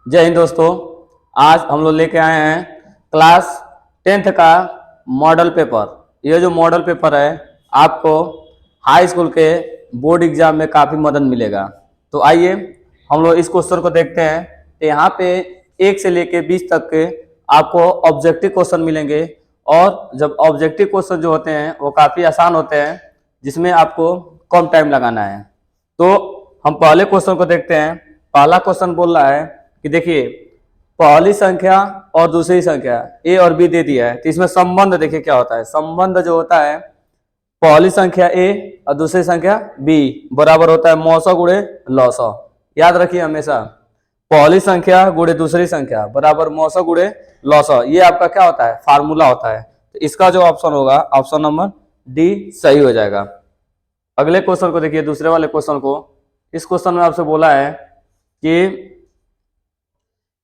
जय हिंद दोस्तों। आज हम लोग लेके आए हैं क्लास 10th का मॉडल पेपर। ये जो मॉडल पेपर है आपको हाई स्कूल के बोर्ड एग्जाम में काफ़ी मदद मिलेगा। तो आइए हम लोग इस क्वेश्चन को देखते हैं। तो यहाँ पे 1 से लेके 20 तक के आपको ऑब्जेक्टिव क्वेश्चन मिलेंगे और जब ऑब्जेक्टिव क्वेश्चन जो होते हैं वो काफ़ी आसान होते हैं, जिसमें आपको कम टाइम लगाना है। तो हम पहले क्वेश्चन को देखते हैं। पहला क्वेश्चन बोल रहा है कि देखिए, पहली संख्या और दूसरी संख्या ए और बी दे दिया है, तो इसमें संबंध देखिए क्या होता है। संबंध जो होता है, पहली संख्या ए और दूसरी संख्या बी बराबर होता है मौसौ गुणे लौसौ। याद रखिए हमेशा, पहली संख्या गुणे दूसरी संख्या बराबर मौसौ गुणे लौसौ। ये आपका क्या होता है, फार्मूला होता है। तो इसका जो ऑप्शन होगा, ऑप्शन नंबर डी सही हो जाएगा। अगले क्वेश्चन को देखिए, दूसरे वाले क्वेश्चन को। इस क्वेश्चन में आपसे बोला है कि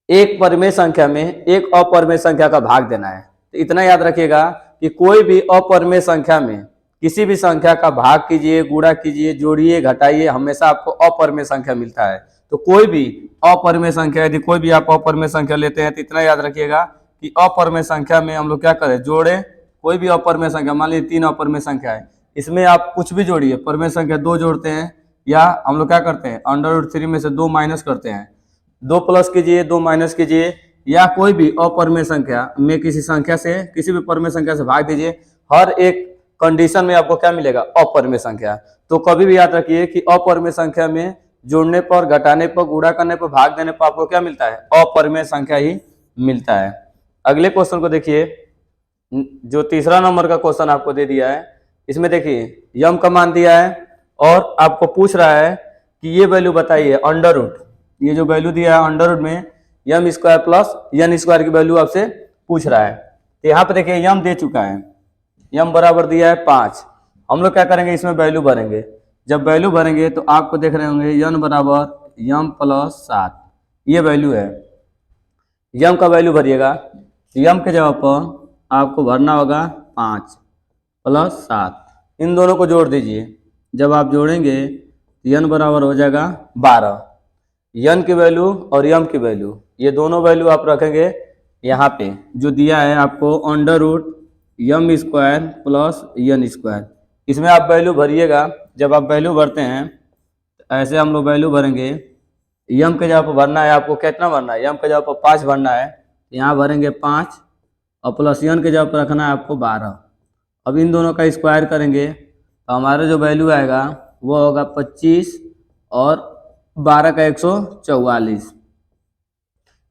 एक परिमेय संख्या में एक अपरिमेय संख्या का भाग देना है। तो इतना याद रखिएगा कि कोई भी अपरिमेय संख्या में किसी भी संख्या का भाग कीजिए, गुणा कीजिए, जोड़िए, घटाइए, हमेशा आपको अपरिमेय संख्या मिलता है। तो कोई भी अपरिमेय संख्या, यदि कोई भी आप अपरिमेय संख्या लेते हैं तो इतना याद रखिएगा कि अपरिमेय संख्या में हम लोग क्या करें, जोड़े। कोई भी अपरिमेय संख्या, मान लीजिए 3 अपरिमेय संख्या है, इसमें आप कुछ भी जोड़िए। परिमेय संख्या 2 जोड़ते हैं, या हम लोग क्या करते हैं, अंडर रूट 3 में से 2 माइनस करते हैं। 2 प्लस कीजिए, 2 माइनस कीजिए, या कोई भी अपरिमेय संख्या में किसी संख्या से, किसी भी परिमेय संख्या से भाग दीजिए। हर एक कंडीशन में आपको क्या मिलेगा, अपरिमेय संख्या। तो कभी भी याद रखिए कि अपरिमेय संख्या में जोड़ने पर, घटाने पर, गुणा करने पर, भाग देने पर आपको क्या मिलता है, अपरिमेय संख्या ही मिलता है। अगले क्वेश्चन को देखिए, जो तीसरा नंबर का क्वेश्चन आपको दे दिया है। इसमें देखिए यम का मान दिया है और आपको पूछ रहा है कि ये वैल्यू बताइए अंडर रूट। ये जो वैल्यू दिया है अंडर रूट में M square plus N square की वैल्यू आपसे पूछ रहा है। तो यहाँ पे देखिए यम दे चुका है, यम बराबर दिया है 5। हम लोग क्या करेंगे, इसमें वैल्यू भरेंगे। जब वैल्यू भरेंगे तो आपको देख रहे होंगे यन बराबर यम प्लस 7, ये वैल्यू है। यम का वैल्यू भरिएगा, यम के जगह पर आपको भरना होगा 5 प्लस 7। इन दोनों को जोड़ दीजिए। जब आप जोड़ेंगे तो यन बराबर हो जाएगा 12। यन की वैल्यू और यम की वैल्यू, ये दोनों वैल्यू आप रखेंगे यहाँ पे जो दिया है आपको, under root M square plus N square. इसमें आप वैल्यू भरिएगा। जब आप वैल्यू भरते हैं तो ऐसे हम लोग वैल्यू भरेंगे। यम के जगह पर भरना है आपको, कितना भरना है, यम के जगह पर 5 भरना है, यहाँ भरेंगे 5 और प्लस एन के जगह पर रखना है आपको 12। अब इन दोनों का स्क्वायर करेंगे तो हमारा जो वैल्यू आएगा वो होगा 25 और 12 का 144।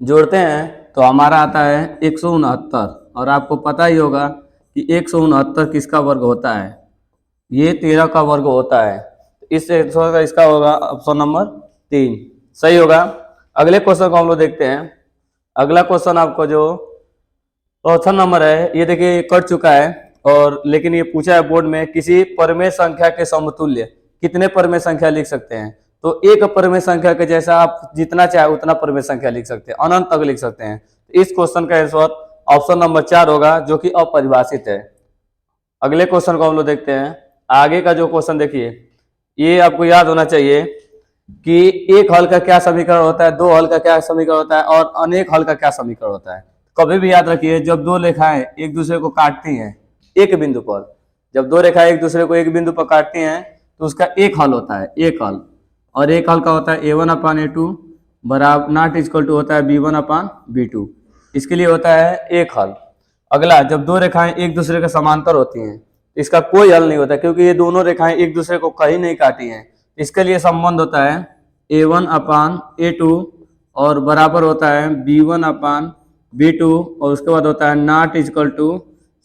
जोड़ते हैं तो हमारा आता है 169। और आपको पता ही होगा कि 169 किसका वर्ग होता है, ये 13 का वर्ग होता है। इस इसका होगा ऑप्शन नंबर 3 सही होगा। अगले क्वेश्चन को हम लोग देखते हैं। अगला क्वेश्चन आपको जो चौथा नंबर है, ये देखिए कट चुका है, और लेकिन ये पूछा है बोर्ड में, किसी परिमेय संख्या के समतुल्य कितने परिमेय संख्या लिख सकते हैं। तो एक परिमेय संख्या के जैसा आप जितना चाहे उतना परिमेय संख्या लिख सकते हैं, अनंत तक लिख सकते हैं। तो इस क्वेश्चन का आंसर ऑप्शन नंबर 4 होगा, जो कि अपरिभाषित है। अगले क्वेश्चन को हम लोग देखते हैं। आगे का जो क्वेश्चन देखिए, ये आपको याद होना चाहिए कि एक हल का क्या समीकरण होता है, 2 हल का क्या समीकरण होता है, और अनेक हल का क्या समीकरण होता है। कभी भी याद रखिए, जब 2 रेखाएं एक दूसरे को काटती हैं एक बिंदु पर, जब 2 रेखाएं एक दूसरे को एक बिंदु पर काटती हैं तो उसका एक हल होता है, एक हल। और एक हल का होता है a1/a2 बराबर नॉट इक्वल टू होता है b1/b2। इसके लिए होता है एक हल। अगला, जब 2 रेखाएं एक दूसरे के समांतर होती हैं इसका कोई हल नहीं होता, क्योंकि ये दोनों रेखाएं एक दूसरे को कहीं नहीं काटी हैं। इसके लिए संबंध होता है a1/a2 और बराबर होता है b1/b2, और उसके बाद होता है नॉट इक्वल टू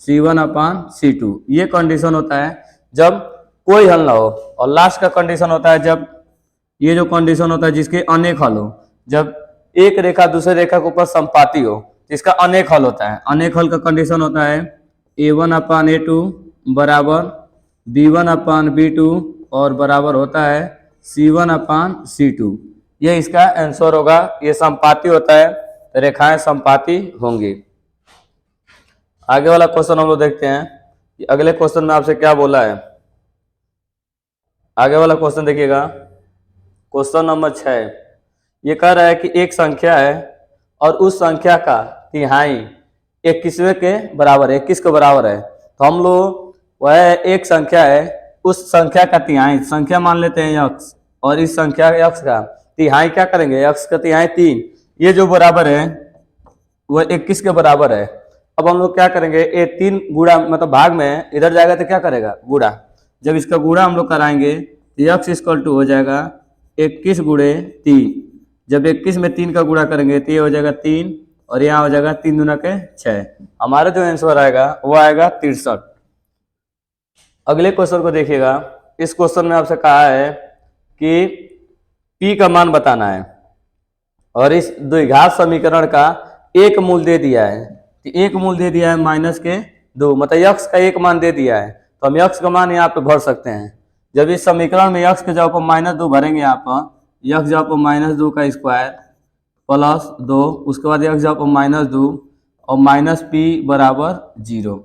c1/c2। ये कंडीशन होता है जब कोई हल ना हो। और लास्ट का कंडीशन होता है जब, ये जो कंडीशन होता है जिसके अनेक हल हो, जब एक रेखा दूसरे रेखा के ऊपर संपाती हो, इसका अनेक हल होता है। अनेक हल का कंडीशन होता है a1/a2 बराबर b1/b2 और बराबर होता है c1/c2। ये इसका आंसर होगा। ये संपाती होता है, रेखाएं संपाती होंगी। आगे वाला क्वेश्चन हम लोग देखते हैं कि अगले क्वेश्चन में आपसे क्या बोला है। आगे वाला क्वेश्चन देखिएगा, क्वेश्चन नंबर 6। ये कह रहा है कि एक संख्या है और उस संख्या का तिहाई 21वें के बराबर है, 21 के बराबर है। तो हम लोग वह एक संख्या है, उस संख्या का तिहाई, संख्या मान लेते हैं x, और इस संख्या x का तिहाई क्या करेंगे, x का तिहाई 3, ये जो बराबर है वह 21 के बराबर है। अब हम लोग क्या करेंगे, ये 3 गुणा मतलब भाग में इधर जाएगा तो क्या करेगा, गुणा। जब इसका गुणा हम लोग कराएंगे तो x इक्वल टू हो जाएगा 21 गुणे 3। जब 21 में 3 का गुणा करेंगे तो ये हो जाएगा 3, और यहाँ हो जाएगा 3 दूना के 6। हमारा जो आंसर आएगा वो आएगा 63। अगले क्वेश्चन को देखिएगा। इस क्वेश्चन में आपसे कहा है कि p का मान बताना है, और इस द्विघात समीकरण का एक मूल दे दिया है। तो एक मूल दे दिया है -2, मतलब x का एक मान दे दिया है, तो हम x का मान यहाँ पे भर सकते हैं। जब इस समीकरण में x के जगह पर -2 भरेंगे, यहाँ पर x जगह पर -2 का स्क्वायर प्लस 2, उसके बाद x जगह पर -2 और -p बराबर 0।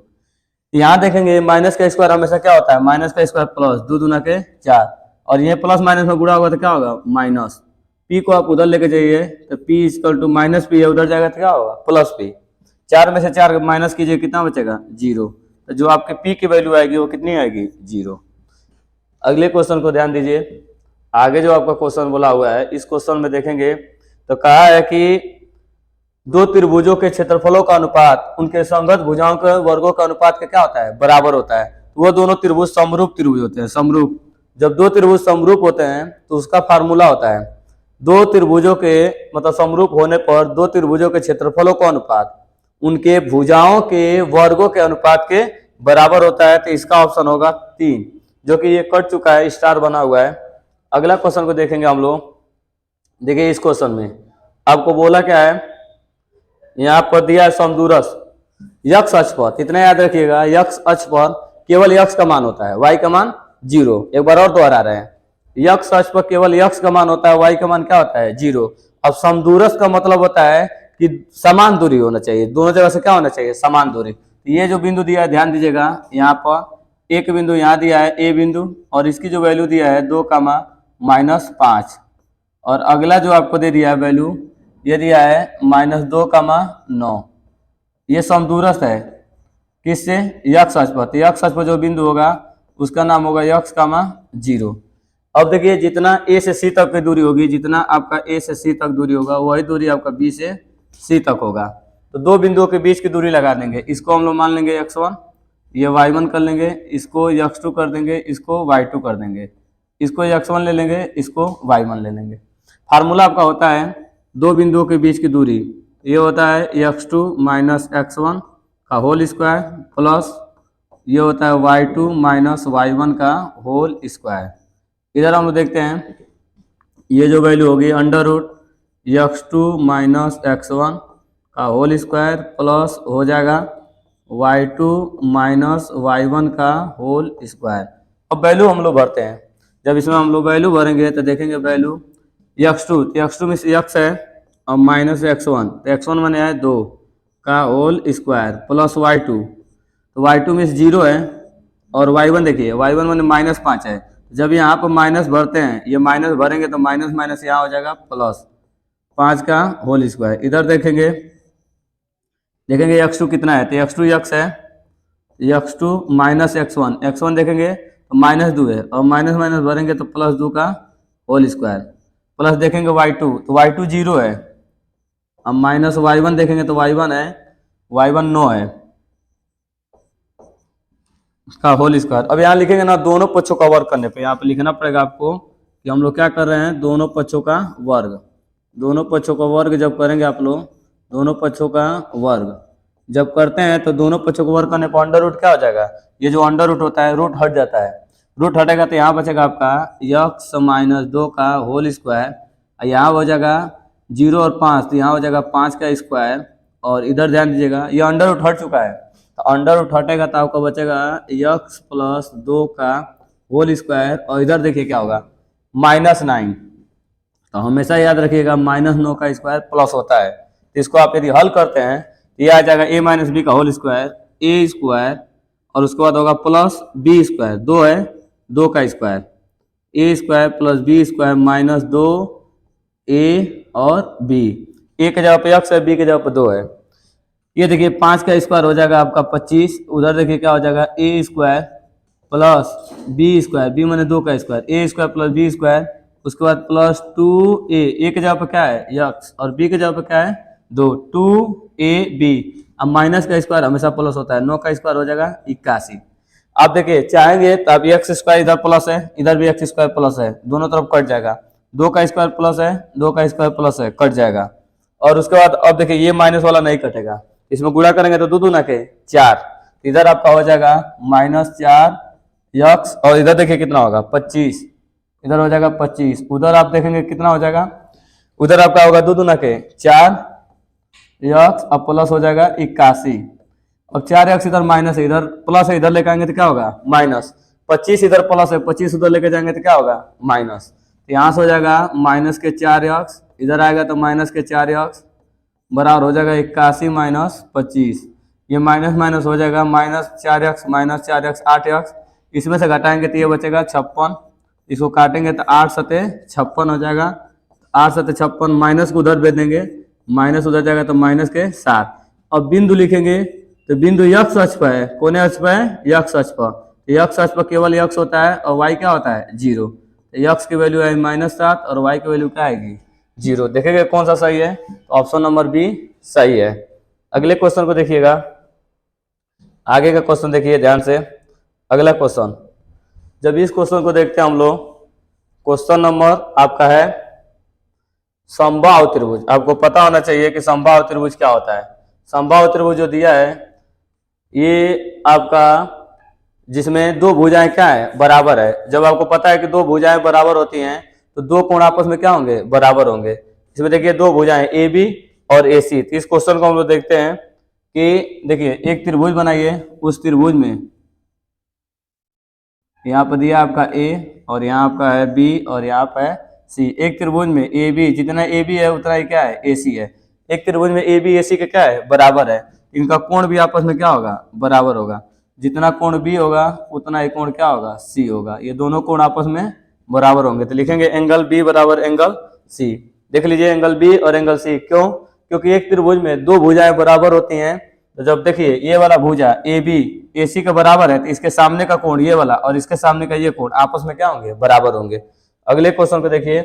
यहाँ देखेंगे माइनस का स्क्वायर हमेशा क्या होता है, माइनस का स्क्वायर प्लस 2 दूना के 4, और ये प्लस माइनस में गुणा होगा तो क्या होगा, माइनस। p को आप उधर लेके जाइए तो p इक्वल टू -p है, उधर जाएगा तो क्या होगा, +p। 4 में से 4 माइनस कीजिए, कितना बचेगा, 0। तो जो आपके p की वैल्यू आएगी वो कितनी आएगी, 0। अगले क्वेश्चन को ध्यान दीजिए। आगे जो आपका क्वेश्चन बोला हुआ है, इस क्वेश्चन में देखेंगे तो कहा है कि दो त्रिभुजों के क्षेत्रफलों का अनुपात उनके संगत भुजाओं के वर्गों का अनुपात का क्या होता है, बराबर होता है। तो वो दोनों त्रिभुज समरूप त्रिभुज होते हैं, समरूप। जब दो त्रिभुज समरूप होते हैं तो उसका फार्मूला होता है, दो त्रिभुजों के मतलब समरूप होने पर दो त्रिभुजों के क्षेत्रफलों का अनुपात उनके भुजाओं के वर्गों के अनुपात के बराबर होता है। तो इसका ऑप्शन होगा 3, जो कि ये कट चुका है, स्टार बना हुआ है। अगला क्वेश्चन को देखेंगे हम लोग। देखिए इस क्वेश्चन में आपको बोला क्या है, यहाँ पर दिया है समदूरस x अक्ष पर, इतना याद रखिएगा, x अक्ष पर केवल x का मान होता है, y का मान 0। एक बार और दोहरा रहे हैं, x अक्ष पर केवल x का मान होता है, y का मान क्या होता है, 0। अब समदूरस का मतलब होता है कि समान दूरी होना चाहिए, दोनों जगह से क्या होना चाहिए, समान दूरी। तो ये जो बिंदु दिया है ध्यान दीजिएगा, यहाँ पर एक बिंदु यहाँ दिया है a बिंदु, और इसकी जो वैल्यू दिया है 2, और अगला जो आपको दे दिया है वैल्यू ये दिया है -2, ये समदूरस्थ है किससे, x अक्ष पर। तो x अक्ष पर जो बिंदु होगा उसका नाम होगा x, 0। अब देखिए जितना a से c तक की दूरी होगी, जितना आपका a से c तक दूरी होगा वही दूरी आपका b से c तक होगा। तो दो बिंदुओं के बीच की दूरी लगा देंगे, इसको हम लोग मान लेंगे x1, ये y1 कर लेंगे, इसको x2 कर देंगे, इसको y2 कर देंगे, इसको x1 ले लेंगे, इसको y1 ले लेंगे। फार्मूला आपका होता है दो बिंदुओं के बीच की दूरी, ये होता है x2 - x1 का होल स्क्वायर प्लस ये होता है y2 - y1 का होल स्क्वायर। इधर हम लोग देखते हैं ये जो वैल्यू होगी √x2 - x1 का होल स्क्वायर प्लस हो जाएगा y2 - y1 का होल स्क्वायर। अब वैल्यू हम लोग भरते हैं, जब इसमें हम लोग वैल्यू भरेंगे तो देखेंगे वैल्यू x2, तो x2 में x है और -x1, तो x1 मैंने है 2 का होल स्क्वायर प्लस y2, तो y2 में 0 है, और y1 देखिए y1 मैंने -5 है। जब यहाँ पर माइनस भरते हैं, ये माइनस भरेंगे तो माइनस माइनस यहाँ हो जाएगा प्लस 5 का होल स्क्वायर। इधर देखेंगे x2 कितना है, तो x2 x है, x2 - x1 देखेंगे तो -2 है, और माइनस माइनस भरेंगे तो +2 का होल स्क्वायर, प्लस देखेंगे y2 तो y2 0 है, अब माइनस y1 देखेंगे तो y1 है, y1 9 है का होल स्क्वायर। अब यहाँ लिखेंगे ना दोनों पक्षों का वर्ग करने पे, यहाँ पे लिखना पड़ेगा आपको कि हम लोग क्या कर रहे हैं, दोनों पक्षों का वर्ग। दोनों पक्षों का वर्ग जब करेंगे आप लोग, दोनों पक्षों का वर्ग जब करते हैं तो दोनों पक्षों को वर्ग करने पर अंडर रूट क्या हो जाएगा, ये जो अंडर रूट होता है रूट हट जाता है, रूट हटेगा तो यहाँ बचेगा आपका x - 2 का होल स्क्वायर, यहाँ हो जाएगा 0 और 5, तो यहाँ हो जाएगा 5 का स्क्वायर, और इधर ध्यान दीजिएगा ये अंडर रूट हट चुका है, तो अंडर रूट हटेगा तो आपको बचेगा x + 2 का होल स्क्वायर, और इधर देखिए क्या होगा -9, तो हमेशा याद रखिएगा -9 का स्क्वायर प्लस होता है। तो इसको आप यदि हल करते हैं तो ये आ जाएगा a - b का होल स्क्वायर, a स्क्वायर, और उसके बाद होगा प्लस b स्क्वायर, 2 है 2 का square, a square plus b square -2 a और b, ए के जगह पे x है, बी के जगह पे 2 है। ये देखिए 5 का स्क्वायर हो जाएगा आपका 25। उधर देखिए क्या हो जाएगा A square plus B square, B मैंने 2 का square, A square plus B square, उसके बाद प्लस 2a, ए के जगह पे क्या है x और बी के जगह पे क्या है 2, 2ab। अब माइनस का स्क्वायर हमेशा प्लस होता है, 9 का स्क्वायर हो जाएगा 81। आप देखिए चाहेंगे तो अब एक्स स्क्वायर इधर प्लस है, इधर भी एक्स स्क्वायर प्लस है, दोनों तरफ कट जाएगा। 2 का स्क्वायर प्लस है, 2 का स्क्वायर प्लस है, कट जाएगा। और उसके बाद अब देखिए ये माइनस वाला नहीं कटेगा, इसमें गुणा करेंगे तो 2 दूना के 4, इधर आपका हो जाएगा -4 x, और इधर देखिए कितना होगा 25, इधर हो जाएगा 25, उधर आप देखेंगे कितना हो जाएगा, उधर आपका होगा 2 दूना के 4 x, अब प्लस हो जाएगा 81। अब 4x इधर माइनस है, इधर प्लस है, इधर लेकर आएंगे तो क्या होगा माइनस, 25 इधर प्लस है, 25 उधर लेके जाएंगे तो क्या होगा माइनस, तो यहाँ से हो जाएगा माइनस के 4x, इधर आएगा तो माइनस के 4x बराबर हो जाएगा 81 माइनस 25। ये माइनस माइनस हो जाएगा -4x 8x, इसमें से घटाएंगे तो ये बचेगा 56, इसको काटेंगे तो 8 सते 56 हो जाएगा, 8 सते 56, माइनस को उधर भेज देंगे, माइनस उधर जाएगा तो माइनस के 7। अब बिंदु लिखेंगे तो बिंदु x अक्ष पर है, कौन अक्ष पर है x अक्ष पर, x अक्ष पर केवल x होता है और y क्या होता है 0, तो x की वैल्यू है -7 और y की वैल्यू क्या आएगी 0। देखेंगे कौन सा सही है, तो ऑप्शन नंबर बी सही है। अगले क्वेश्चन को देखिएगा, आगे का क्वेश्चन देखिए ध्यान से। अगला क्वेश्चन, जब इस क्वेश्चन को देखते हैं हम लोग, क्वेश्चन नंबर आपका है समबाहु त्रिभुज। आपको पता होना चाहिए कि समबाहु त्रिभुज क्या होता है। समबाहु त्रिभुज जो दिया है ये आपका, जिसमें दो भुजाएं क्या है बराबर है। जब आपको पता है कि दो भुजाएं बराबर होती हैं तो दो कोण आपस में क्या होंगे बराबर होंगे। इसमें देखिए दो भुजाएं ए बी और ए सी। तो इस क्वेश्चन को हम लोग देखते हैं कि देखिए एक त्रिभुज बनाइए, उस त्रिभुज में यहाँ पर दिया आपका ए और यहाँ आपका है बी और यहाँ पर है सी। एक त्रिभुज में ए बी, जितना ए बी है उतना ही क्या है ए सी है। एक त्रिभुज में ए बी ए सी के क्या है बराबर है, इनका कोण भी आपस में क्या होगा बराबर होगा। जितना कोण बी होगा उतना ही कोण क्या होगा सी होगा। ये दोनों कोण आपस में बराबर होंगे, तो लिखेंगे एंगल बी बराबर एंगल सी। देख लीजिए एंगल बी और एंगल सी, क्यों? क्योंकि एक त्रिभुज में दो भुजाएं बराबर होती हैं। तो जब देखिए ये वाला भुजा ए बी ए सी के बराबर है तो इसके सामने का कोण ये वाला और इसके सामने का ये कोण आपस में क्या होंगे बराबर होंगे। अगले क्वेश्चन को देखिए,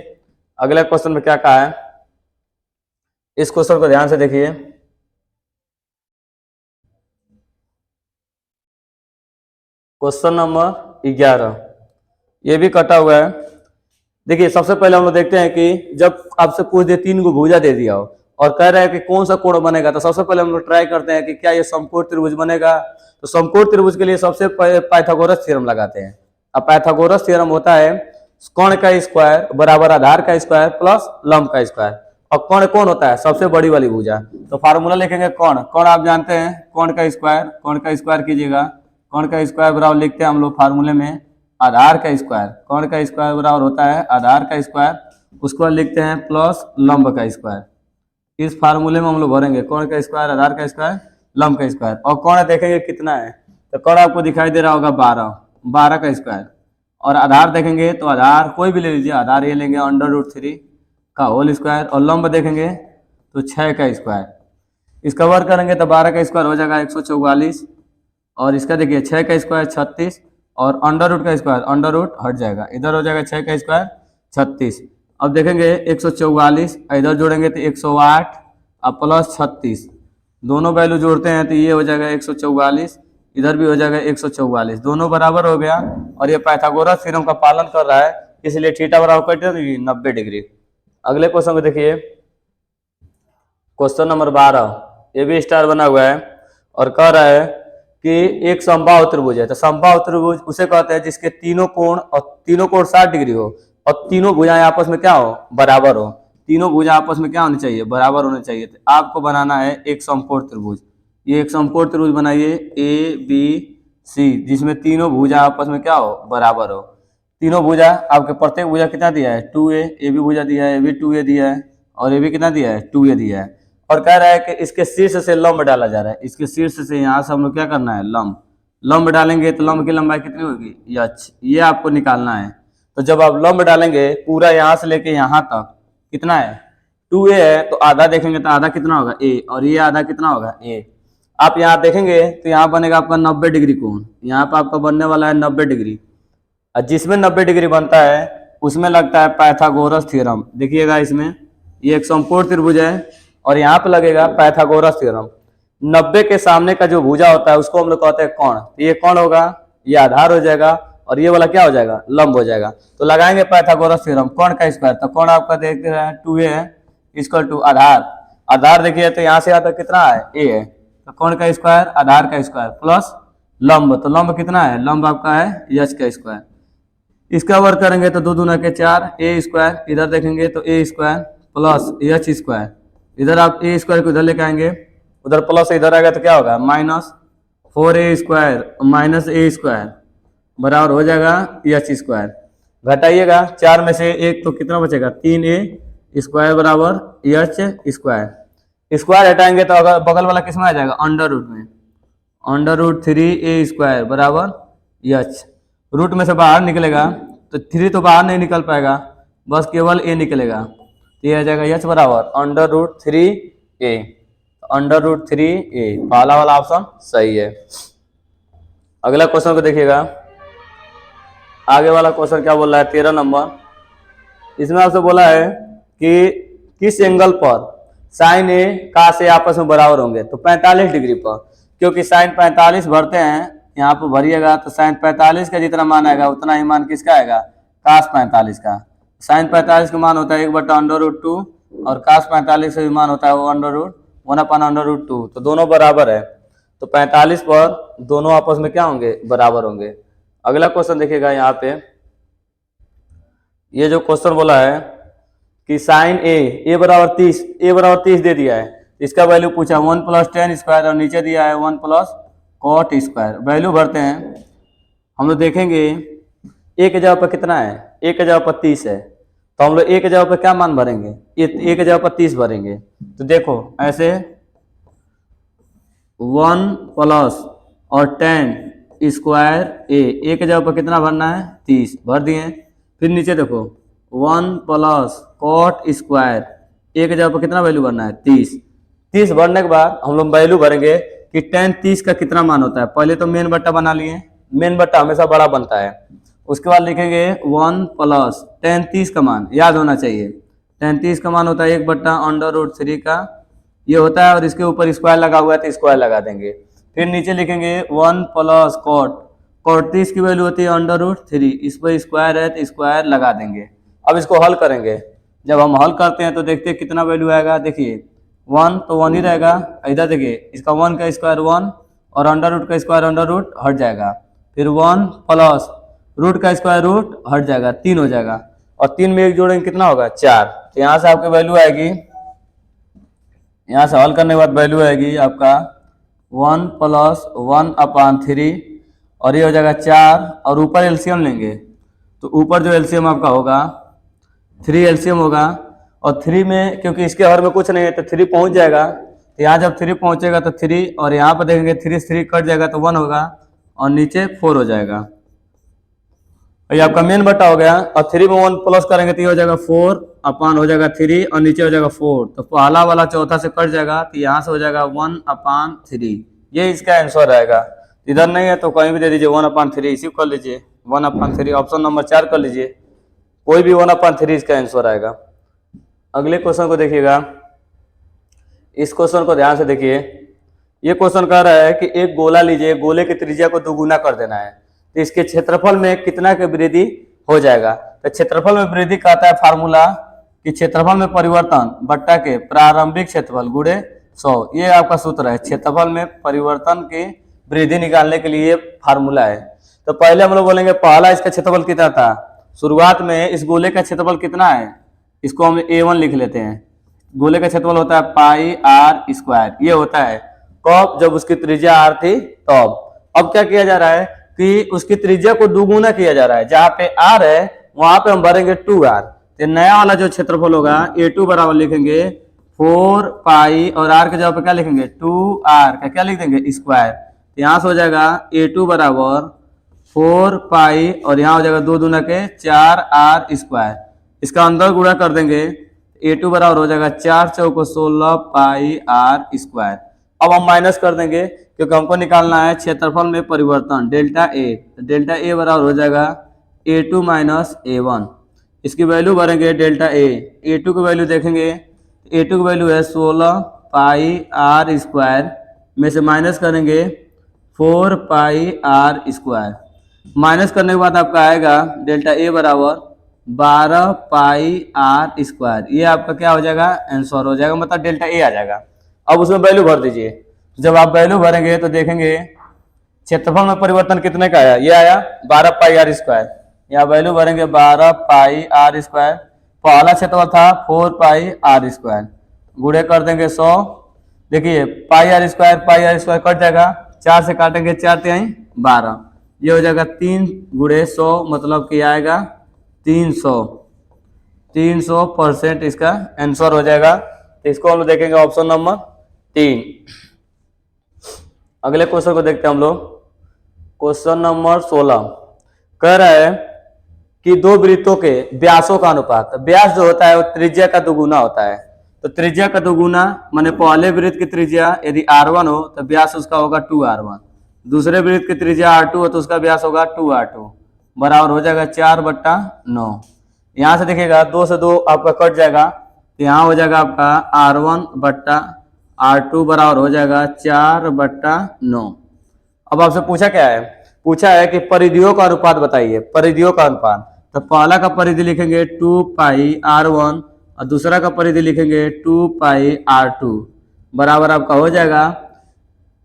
अगले क्वेश्चन में क्या कहा है, इस क्वेश्चन को ध्यान से देखिए। क्वेश्चन नंबर 11, ये भी कटा हुआ है। देखिए सबसे पहले हम लोग देखते हैं कि जब आपसे पूछ दे तीन को भुजा दे दिया हो और कह रहा है कि कौन सा कोण बनेगा, तो सबसे पहले हम लोग ट्राई करते हैं कि क्या ये समकोण त्रिभुज बनेगा। तो समकोण त्रिभुज के लिए सबसे पहले पाइथागोरस थ्योरम लगाते हैं। अब पाइथागोरस थ्योरम होता है कोण का स्क्वायर बराबर आधार का स्क्वायर प्लस लंब का स्क्वायर। और कोण कौन होता है सबसे बड़ी वाली भुजा। तो फार्मूला लिखेंगे कोण, कोण आप जानते हैं कोण का स्क्वायर कीजिएगा। कोण का स्क्वायर बराबर लिखते हैं हम लोग फार्मूले में आधार का स्क्वायर। कोण का स्क्वायर बराबर होता है आधार का स्क्वायर, उसको लिखते हैं प्लस लंब का स्क्वायर। इस फार्मूले में हम लोग भरेंगे कोण का स्क्वायर आधार का स्क्वायर लंब का स्क्वायर। और कोण देखेंगे कितना है, तो कोण आपको दिखाई दे रहा होगा 12 का स्क्वायर। और आधार देखेंगे तो आधार कोई भी ले लीजिए, आधार ये लेंगे √3 का होल स्क्वायर। और लंब देखेंगे तो 6 का स्क्वायर। इसका वर्ग करेंगे तो 12 का स्क्वायर हो जाएगा 144 और इसका देखिए 6 का स्क्वायर 36 और √ का स्क्वायर हट जाएगा, इधर हो जाएगा 6 का स्क्वायर 36। अब देखेंगे 144 इधर जोड़ेंगे तो 108 और प्लस 36, दोनों वैल्यू जोड़ते हैं तो ये हो जाएगा 144, इधर भी हो जाएगा 144, दोनों बराबर हो गया। और ये पाइथागोरस थ्योरम का पालन कर रहा है, इसलिए थीटा बराबर कट 90 डिग्री। अगले क्वेश्चन को देखिए, क्वेश्चन नंबर 12, ये भी स्टार बना हुआ है और कह रहा है कि एक समबाहु त्रिभुज है। तो समबाहु त्रिभुज उसे कहते हैं जिसके तीनों कोण 60 डिग्री हो और तीनों भुजाएं आपस में क्या हो बराबर हो। तीनों भुजा आपस में क्या होनी चाहिए बराबर होने चाहिए। तो आपको बनाना है एक समकोण त्रिभुज। ये एक समकोण त्रिभुज बनाइए ए बी सी, जिसमें तीनों भुजा आपस में क्या हो बराबर हो। तीनों भुजा आपके प्रत्येक भुजा कितना दिया है 2a, ए बी भुजा दिया है, ए बी 2a दिया है और ए बी कितना दिया है 2a दिया है। और कह रहा है कि इसके शीर्ष से लंब डाला जा रहा है। इसके शीर्ष से यहाँ से हम लोग क्या करना है लंब डालेंगे तो लंब की लंबाई कितनी होगी h, ये आपको निकालना है। तो जब आप लंब डालेंगे पूरा यहाँ से लेके यहाँ तक कितना है 2a है तो आधा देखेंगे तो आधा कितना होगा a, और ये आधा कितना होगा a। आप यहाँ देखेंगे तो यहाँ बनेगा आपका 90 डिग्री कोण, यहाँ पर आपका बनने वाला है 90 डिग्री, और जिसमें 90 डिग्री बनता है उसमें लगता है पाइथागोरस थ्योरम। देखिएगा इसमें ये एक समकोण त्रिभुज है और यहाँ पे लगेगा पाइथागोरस थ्योरम। 90 के सामने का जो भुजा होता है उसको हम लोग कहते हैं कोण, ये कोण होगा, ये आधार हो जाएगा और ये वाला क्या हो जाएगा, लंब हो जाएगा। तो लगाएंगे पाइथागोरस थ्योरम, कोण का स्क्वायर, तो कोण आपका देखते हैं 2a है इक्वल टू आधार, आधार देखिए तो यहाँ से यहाँ तक कितना है a है, तो कोण का स्क्वायर आधार का स्क्वायर प्लस लंब, तो लंब कितना है, लंब आपका है h का स्क्वायर। इसका वर्ग करेंगे तो 2 दूना के 4 a स्क्वायर, इधर देखेंगे तो a square plus h square, इधर आप a स्क्वायर को इधर लेके आएंगे, उधर प्लस इधर आएगा तो क्या होगा minus 4a square minus a square बराबर हो जाएगा h स्क्वायर। घटाइएगा 4 में से 1 तो कितना बचेगा 3a स्क्वायर बराबर h स्क्वायर। स्क्वायर हटाएंगे तो अगर बगल वाला किस में आ जाएगा, अंडर रूट में, अंडर रूट 3a स्क्वायर बराबर h। रूट में से बाहर निकलेगा तो 3 तो बाहर नहीं निकल पाएगा, बस केवल a निकलेगा, तो ये आ जाएगा h बराबर under root 3a, under root 3a, पहला वाला ऑप्शन सही है। अगला क्वेश्चन को देखिएगा, आगे वाला क्वेश्चन क्या बोल रहा है 13 नंबर। इसमें आपसे बोला है कि किस एंगल पर साइन ए कॉस ए आपस में बराबर होंगे, तो 45 डिग्री पर, क्योंकि साइन 45 भरते हैं, यहाँ पर भरिएगा तो साइन 45 का जितना मान आएगा उतना ही मान किसका आएगा, कॉस 45 का। साइन 45 का मान होता है 1/√2 और कॉस 45 का भी मान होता है 1/√2, तो दोनों बराबर है, तो 45 पर दोनों आपस में क्या होंगे, बराबर होंगे। अगला क्वेश्चन देखिएगा, यहाँ पे ये जो क्वेश्चन बोला है कि साइन ए बराबर 30 दे दिया है, इसका वैल्यू पूछा 1 + tan स्क्वायर और नीचे दिया है 1 + cot स्क्वायर। वैल्यू भरते हैं, हम लोग देखेंगे ए के जगह पर कितना है, ए के जगह पर 30 है, तो हम लोग ए के जगह पर क्या मान भरेंगे, ए के जगह पर 30 भरेंगे। तो देखो ऐसे 1 प्लस और tan स्क्वायर ए के जगह पर कितना भरना है 30 भर दिए। फिर नीचे देखो 1 + cot स्क्वायर ए के जगह पर कितना वैल्यू भरना है 30 भरने के बाद हम लोग वैल्यू भरेंगे कि tan 30 का कितना मान होता है। पहले तो मेन बट्टा बना लिए, मेन बट्टा हमेशा बड़ा बनता है, उसके बाद लिखेंगे 1 + tan 30 का मान याद होना चाहिए, tan 30 का मान होता है 1/√3 का, ये होता है, और इसके ऊपर स्क्वायर लगा हुआ है तो स्क्वायर लगा देंगे। फिर नीचे लिखेंगे 1 + cot 30 की वैल्यू होती है √3, इस पर स्क्वायर है तो स्क्वायर लगा देंगे। अब इसको हल करेंगे, जब हम हल करते हैं तो देखते हैं कितना वैल्यू आएगा। देखिए 1 तो 1 ही रहेगा, इधर देखिए इसका 1 का स्क्वायर 1 और अंडर का स्क्वायर अंडर रूट हट जाएगा, फिर 1 प्लस रूट का स्क्वायर रूट हट जाएगा, 3 हो जाएगा, और 3 में 1 जोड़ेंगे कितना होगा 4। तो यहाँ से आपकी वैल्यू आएगी, यहाँ से हल करने के बाद वैल्यू आएगी आपका 1 + 1/3 और ये हो जाएगा 4, और ऊपर एलसीएम लेंगे तो ऊपर जो एलसीएम आपका होगा 3 एलसीएम होगा, और 3 में क्योंकि इसके हर में कुछ नहीं है तो 3 पहुंच जाएगा, तो यहाँ जब 3 पहुंचेगा तो 3, और यहाँ पर देखेंगे 3 से 3 कट जाएगा तो 1 होगा, और नीचे 4 हो जाएगा। ये आपका मेन बट्टा हो गया, और 3 में 1 प्लस करेंगे तो ये हो जाएगा 4 हो जाएगा 3 और नीचे हो जाएगा 4, तो पहला वाला चौथा से कट जाएगा तो यहाँ से हो जाएगा 1/3। ये इसका आंसर रहेगा। इधर नहीं है तो कहीं भी दे दीजिए 1/3, इसी कर लीजिए 1/3, ऑप्शन नंबर 4 कर लीजिए, कोई भी 1/3 इसका आंसर आएगा। अगले क्वेश्चन को देखिएगा, इस क्वेश्चन को ध्यान से देखिए। ये क्वेश्चन कह रहा है कि एक गोला लीजिए, गोले की त्रिज्या को दोगुना कर देना है, तो इसके क्षेत्रफल में कितना की वृद्धि हो जाएगा। तो क्षेत्रफल में वृद्धि कहता है फार्मूला कि क्षेत्रफल में परिवर्तन बट्टा के प्रारंभिक क्षेत्रफल गुणे 100, ये आपका सूत्र है। क्षेत्रफल में परिवर्तन की वृद्धि निकालने के लिए फार्मूला है। तो पहले हम लोग बोलेंगे पहला इसका क्षेत्रफल कितना था, शुरुआत में इस गोले का क्षेत्रफल कितना है, इसको हम A1 लिख लेते हैं। गोले का क्षेत्रफल होता है πr², ये होता है कब, जब उसकी त्रिज्या r थी तब। अब क्या किया जा रहा है कि उसकी त्रिज्या को दोगुना किया जा रहा है, जहाँ पे r है वहां पे हम भरेंगे 2r, तो नया वाला जो क्षेत्रफल होगा A2 बराबर लिखेंगे 4π और r के जगह पे क्या लिखेंगे 2r का क्या लिख देंगे स्क्वायर। यहाँ से हो जाएगा A2 बराबर 4π और यहाँ हो जाएगा 2 दूना के 4r², इसका अंदर गुणा कर देंगे A2 बराबर हो जाएगा 4 चौको 16 पाई आर स्क्वायर। अब हम माइनस कर देंगे क्योंकि हमको निकालना है क्षेत्रफल में परिवर्तन डेल्टा ए। डेल्टा ए बराबर हो जाएगा A2 माइनस A1। इसकी वैल्यू भरेंगे डेल्टा ए। A2 की वैल्यू देखेंगे, A2 की वैल्यू है 16 पाई आर स्क्वायर में से माइनस करेंगे 4 पाई आर स्क्वायर। माइनस करने के बाद आपका आएगा डेल्टा ए बराबर 12 पाई आर स्क्वायर। ये आपका क्या हो जाएगा, आंसर हो जाएगा, मतलब डेल्टा ए आ जाएगा। अब उसमें वैल्यू भर दीजिए। जब आप वैल्यू भरेंगे तो देखेंगे क्षेत्रफल में परिवर्तन कितने का आया, ये आया 12 पाई आर स्क्वायर। यहाँ वैल्यू भरेंगे 12 पाई आर स्क्वायर। पहला क्षेत्रफल था 4 पाई आर स्क्वायर, गुणे कर देंगे 100। देखिए पाई आर स्क्वायर कट जाएगा, 4 से काटेंगे 4 तिहाई 12, ये हो जाएगा 3 गुणे 100, मतलब कि आएगा 300% इसका आंसर हो जाएगा। तो इसको हम लोग देखेंगे ऑप्शन नंबर 3। अगले क्वेश्चन को देखते हैं हम लोग। क्वेश्चन नंबर 16 कह रहा है कि दो वृत्तों के व्यासों का अनुपात, व्यास जो होता है वो त्रिज्या का दुगुना होता है। तो त्रिज्या का दुगुना माने पहले वृत्त की त्रिज्या यदि r1 हो तो व्यास उसका होगा 2r1, दूसरे वृत्त की त्रिज्या r2 हो तो उसका व्यास होगा 2r2, बराबर हो जाएगा 4/9। यहाँ से देखिएगा 2 से 2 आपका कट जाएगा, तो यहाँ हो जाएगा आपका r1/r2 बराबर हो जाएगा 4/9। अब आपसे पूछा क्या है, पूछा है कि परिधियों का अनुपात बताइए, परिधियों का अनुपात। तो पहला का परिधि लिखेंगे 2 पाई r1 और दूसरा का परिधि लिखेंगे 2 पाई r2, बराबर आपका हो जाएगा।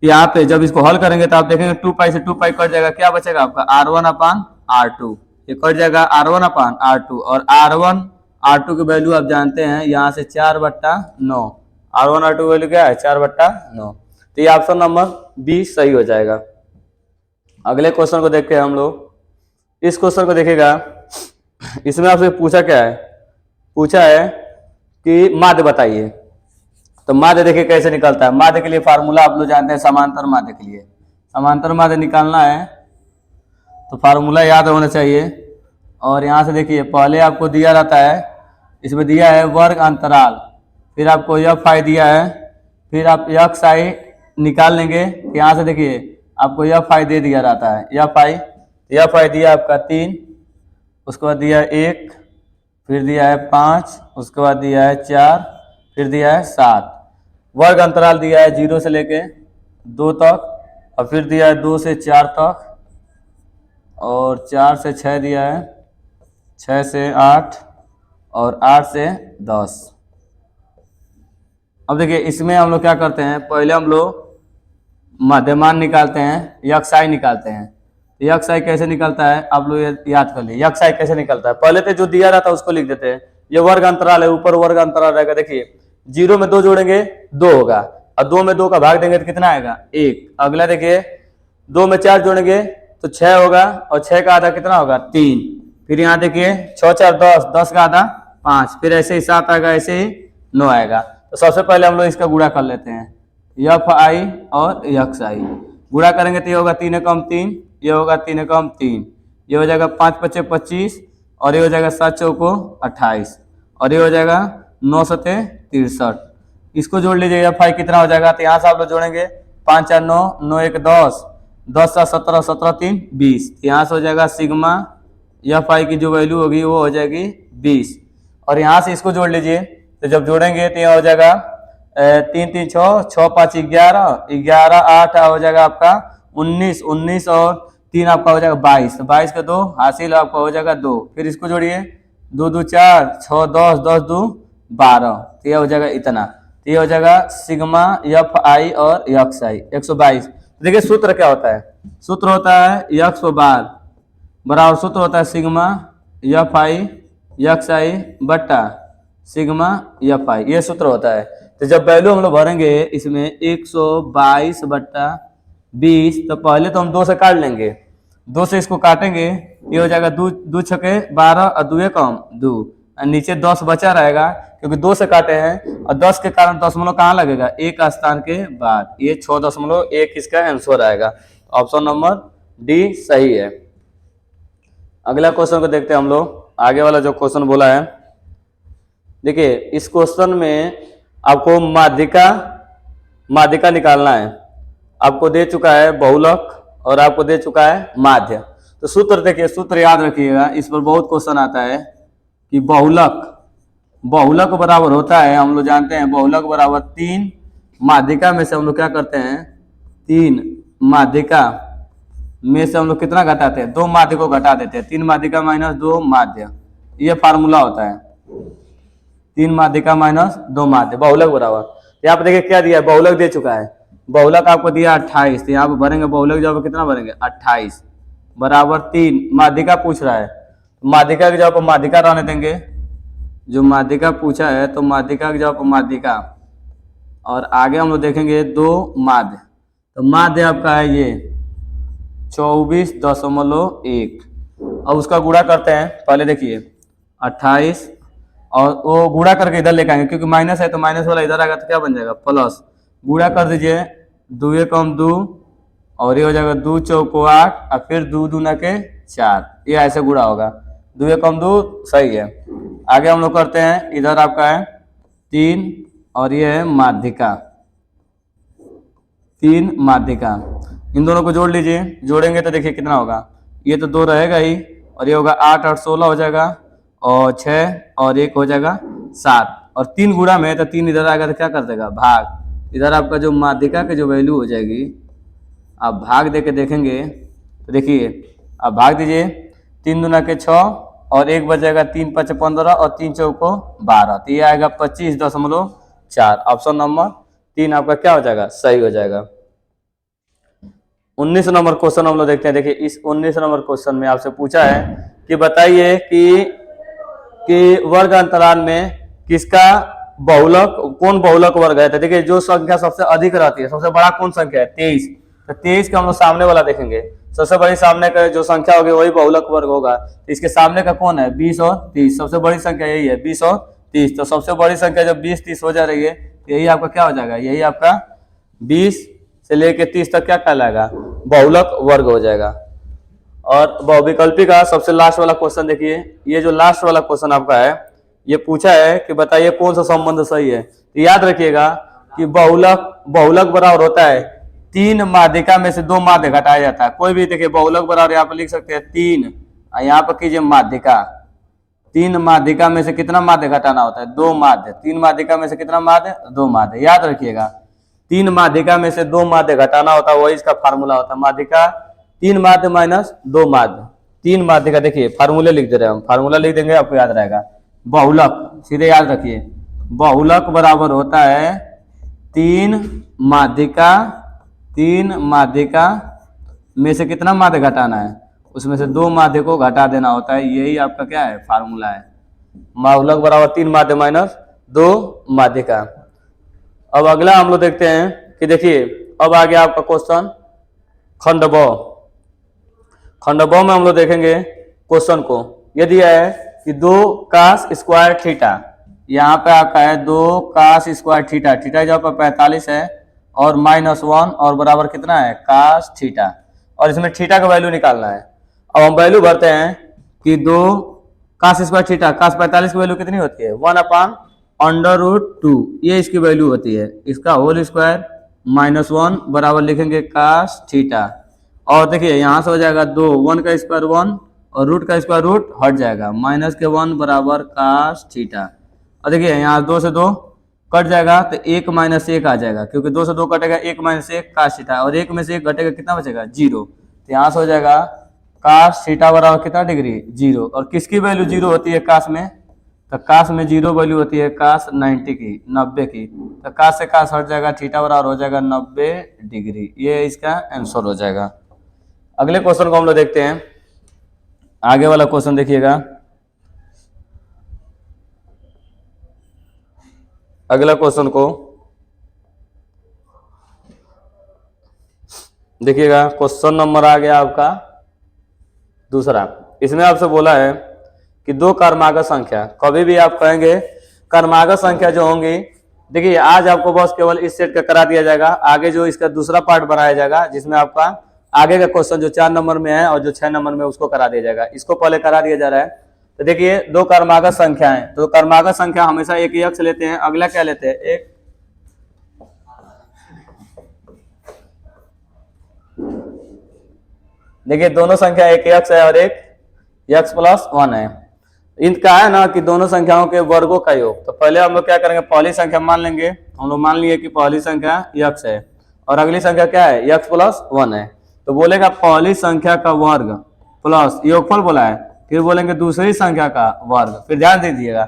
यहाँ पे जब इसको हल करेंगे तो आप देखेंगे 2 पाई से 2 पाई कट जाएगा, क्या बचेगा आपका r1/r2, ये कट जाएगा r1/r2, और r1/r2 की वैल्यू आप जानते हैं यहाँ से 4/9, r1/r2 वैल्यू क्या है 4/9। तो ये ऑप्शन नंबर बी सही हो जाएगा। अगले क्वेश्चन को देखते हैं हम लोग। इस क्वेश्चन को देखिएगा, इसमें आपसे पूछा क्या है, पूछा है कि माध्य बताइए। तो माध्य देखिए कैसे निकलता है। माध्य के लिए फार्मूला आप लोग जानते हैं, समांतर माध्य के लिए समांतर माध्य निकालना है तो फार्मूला याद होना चाहिए। और यहाँ से देखिए पहले आपको दिया रहता है, इसमें दिया है वर्ग अंतराल, फिर आपको एफ आई दिया है, फिर आप एक्स आई निकाल लेंगे। यहाँ से देखिए आपको एफ आई दे दिया रहता है, एफ आई दिया आपका 3, उसके बाद दिया है 1, फिर दिया है 5, उसके बाद दिया है 4, फिर दिया है 7। वर्ग अंतराल दिया है 0 से लेके 2 तक, और फिर दिया है 2 से 4 तक, और 4 से 6 दिया है, 6 से 8, और 8 से 10। अब देखिए इसमें हम लोग क्या करते हैं, पहले हम लोग मध्यमान निकालते हैं, यक्स आई निकालते हैं। यक्स आई कैसे निकलता है आप लोग याद कर लिए, यक्स आई कैसे निकलता है। पहले तो जो दिया रहता है उसको लिख देते हैं, ये वर्ग अंतराल है, ऊपर वर्ग अंतराल रहेगा। देखिए 0 में 2 जोड़ेंगे 2 होगा, और 2 में 2 का भाग देंगे तो कितना आएगा 1। अगला देखिए 2 में 4 जोड़ेंगे तो 6 होगा, और 6 का आधा कितना होगा 3। फिर यहाँ देखिए 6 4 10, 10 का आधा 5, फिर ऐसे ही 7 आएगा, ऐसे ही 9 आएगा। तो सबसे पहले हम लोग इसका गुणा कर लेते हैं, एफ आई और एक्स आई गुणा करेंगे तो ये होगा 3 कम 3, ये होगा 3 कम 3, ये हो जाएगा 5 5 25, और ये हो जाएगा 7 चौको 28, और ये हो जाएगा 9 सते 63। इसको जोड़ लीजिए, एफ आई कितना हो जाएगा, तो यहाँ से आप लोग जोड़ेंगे 5 4 9, 9 1 10, 10 7 17, 17 3 20। यहाँ से हो जाएगा सिग्मा एफ आई की जो वैल्यू होगी वो हो जाएगी 20, और यहाँ से इसको जोड़ लीजिए। तो जब जोड़ेंगे तो यह हो जाएगा 3 3 6, 6 5 11, 11 8 हो जाएगा आपका 19, 19 और 3 आपका हो जाएगा 22, 22 का 2 हासिल आपका हो जाएगा 2। फिर इसको जोड़िए 2 2 4, 6 10, 10 2 12, तो यह हो जाएगा इतना। तो ये हो जाएगा सिग्मा एफ आई और एक्स आई 122। देखिए सूत्र क्या होता है, सूत्र होता है एक्स बार बराबर सूत्र होता है सिग्मा एफ आई एक्स आई बट्टा सिग्मा एफ आई, ये सूत्र होता है। तो जब वैल्यू हम लोग भरेंगे इसमें 122 बट्टा 20, तो पहले तो हम 2 से काट लेंगे, 2 से इसको काटेंगे, ये हो जाएगा 2 2 छके 12 और 2 कम 2, और नीचे 10 बचा रहेगा क्योंकि 2 से काटे हैं, और 10 के कारण दशमलव कहाँ लगेगा, एक स्थान के बाद, ये 6.1 इसका आंसर आएगा। ऑप्शन नंबर डी सही है। अगला क्वेश्चन को देखते हैं हम लोग। आगे वाला जो क्वेश्चन बोला है देखिए इस क्वेश्चन में आपको माध्यिका निकालना है। आपको दे चुका है बहुलक और आपको दे चुका है माध्य। तो सूत्र देखिए, सूत्र याद रखिएगा, इस पर बहुत क्वेश्चन आता है कि बहुलक बराबर होता है, हम लोग जानते हैं बहुलक बराबर 3 माध्यिका में से हम लोग क्या करते हैं, 3 माध्यिका में से हम लोग कितना घटाते हैं, 2 माध्य को घटा देते हैं। 3 माध्यिका माइनस 2 माध्य, ये फार्मूला होता है। 3 माध्यिका माइनस 2 माध्य बहुलक बराबर, यहाँ पे देखिए क्या दिया है, बहुलक दे चुका है। बहुलक आपको दिया 28, तो यहाँ पे भरेंगे बहुलक, जब कितना भरेंगे 28 बराबर 3 माध्यिका पूछ रहा है। माध्यिका की जगह पर माध्यिका रहने देंगे, जो माध्यिका पूछा है तो माध्यिका की जगह पर माध्यिका, और आगे हम लोग देखेंगे 2 माध्य। तो माध्य आपका है ये 24.1। अब उसका गुणा करते हैं, पहले देखिए 28 और वो गुणा करके इधर लेके आएंगे, क्योंकि माइनस है तो माइनस वाला इधर आएगा तो क्या बन जाएगा प्लस। गुणा कर दीजिए, 2 एकम 2 और ये हो जाएगा 2 चौको 8 और फिर 2 दूना के 4, ये ऐसे गुणा होगा। 2 एकम 2 सही है। आगे हम लोग करते हैं, इधर आपका है 3 और ये है माध्यिका, 3 माध्यिका। इन दोनों को जोड़ लीजिए, जोड़ेंगे तो देखिए कितना होगा, ये तो 2 रहेगा ही और ये होगा 8 8 16 हो जाएगा और 6 और 1 हो जाएगा 7 और 3 गुणा में तो 3 इधर आएगा तो क्या कर देगा भाग। इधर आपका जो माध्यिका की जो वैल्यू हो जाएगी, आप भाग दे के देखेंगे तो देखिए आप भाग दीजिए, 3 दूना के 6 और 1 बच जाएगा 3 5 15 और 3 चौको 12, तो ये आएगा 25.4। ऑप्शन नंबर 3 आपका क्या हो जाएगा, सही हो जाएगा। 19 नंबर क्वेश्चन हम लोग देखते हैं। देखिए इस 19 नंबर क्वेश्चन में आपसे पूछा है कि बताइए कि वर्ग अंतराल में किसका बहुलक, कौन बहुलक वर्ग है। तो देखिए जो संख्या सबसे अधिक रहती है, सबसे बड़ा कौन संख्या है 23, तो 23 का हम लोग सामने वाला देखेंगे, सबसे बड़ी सामने का जो संख्या होगी वही बहुलक वर्ग होगा। तो इसके सामने का कौन है 20 और 30, सबसे बड़ी संख्या यही है 20 और 30। तो सबसे बड़ी संख्या जब 20 30 हो जा रही है तो यही आपका क्या हो जाएगा, यही आपका 20 से लेके 30 तक क्या कहलाएगा, बहुलक वर्ग हो जाएगा। और बहुविकल्पी का सबसे लास्ट वाला क्वेश्चन देखिए, ये जो लास्ट वाला क्वेश्चन आपका है, ये पूछा है कि बताइए कौन सा संबंध सही है। तो याद रखिएगा कि बहुलक बराबर होता है 3 माध्यिका में से 2 माध्य घटाया जाता है। कोई भी देखिए बहुलक बराबर यहाँ पर लिख सकते हैं 3, यहाँ पर कीजिए माध्यिका, 3 माध्यिका में से कितना माध्य घटाना होता है, 2 माध्य। 3 माध्यिका में से कितना माध्य, 2 माध्य। याद रखिएगा 3 माध्यिका में से 2 माध्य घटाना होता है, वही इसका फार्मूला होता है। माध्यिका 3 माध्य माइनस 2 माध्य, 3 माध्यिका। देखिए फार्मूले लिख दे रहे हैं हम, फार्मूला लिख देंगे आपको याद रहेगा। बहुलक सीधे याद रखिए, बहुलक बराबर होता है 3 माध्यिका, 3 माध्यिका में से कितना माध्य घटाना है, उसमें से 2 माध्य को घटा देना होता है, यही आपका क्या है फार्मूला है। बहुलक बराबर 3 माध्य माइनस 2 माध्यिका। अब अगला हम लोग देखते हैं कि देखिए अब आ गया आपका क्वेश्चन खंड ब। खंड ब में हम लोग देखेंगे क्वेश्चन को, यदि है कि 2 कास स्क्वायर थीटा, यहाँ पे आपका है 2 कास स्क्वायर थीटा, थीटा जहाँ पर 45 है और -1 और बराबर कितना है कास थीटा, और इसमें थीटा का वैल्यू निकालना है। अब हम वैल्यू भरते हैं कि 2 कास स्क्वायर थीटा, कास 45 की वैल्यू कितनी होती है 1/√2, ये इसकी वैल्यू होती है। इसका होल स्क्वायर -1 बराबर लिखेंगे कास थीटा, और देखिए यहाँ से हो जाएगा 2, 1 का स्क्वायर 1 और रूट का स्क्वायर रूट हट जाएगा, -1 बराबर कास थीटा। और देखिए यहाँ 2 से 2 कट जाएगा तो 1 - 1 आ जाएगा, क्योंकि 2 से 2 कटेगा 1 - 1 कास थीटा, और 1 में से 1 घटेगा कितना बचेगा 0। तो यहाँ से हो जाएगा कास थीटा बराबर कितना डिग्री 0। और किसकी वैल्यू 0 होती है कास में, तो कास में 0 वैल्यू होती है कास 90 की, 90 की। तो कास से कास हट जाएगा, थीटा बराबर हो जाएगा 90 डिग्री, ये इसका आंसर हो जाएगा। अगले क्वेश्चन को हम लोग देखते हैं। आगे वाला क्वेश्चन देखिएगा, अगला क्वेश्चन को देखिएगा। क्वेश्चन नंबर आ गया आपका दूसरा। इसमें आपसे बोला है कि 2 क्रमागत संख्या, कभी भी आप कहेंगे क्रमागत संख्या जो होंगी, देखिए आज आपको बस केवल इस सेट का करा दिया जाएगा, आगे जो इसका दूसरा पार्ट बनाया जाएगा जिसमें आपका आगे का क्वेश्चन जो 4 नंबर में है और जो 6 नंबर में उसको करा दिया जाएगा। इसको पहले करा दिया जा रहा है। तो देखिए दो क्रमागत संख्या है, तो क्रमागत संख्या हमेशा एक ही अक्ष लेते हैं। अगला क्या लेते हैं, एक देखिए दोनों संख्या एक ही अक्ष है और एक x प्लस 1 है। इनका है ना कि दोनों संख्याओं के वर्गों का योग। तो पहले हम लोग क्या करेंगे, पहली संख्या मान लेंगे, हम लोग मान लिए कि पहली संख्या x है और अगली संख्या क्या है, x प्लस 1 है। तो बोलेगा पहली संख्या का वर्ग प्लस योगफल बोला है, फिर बोलेंगे दूसरी संख्या का वर्ग। फिर ध्यान दीजिएगा,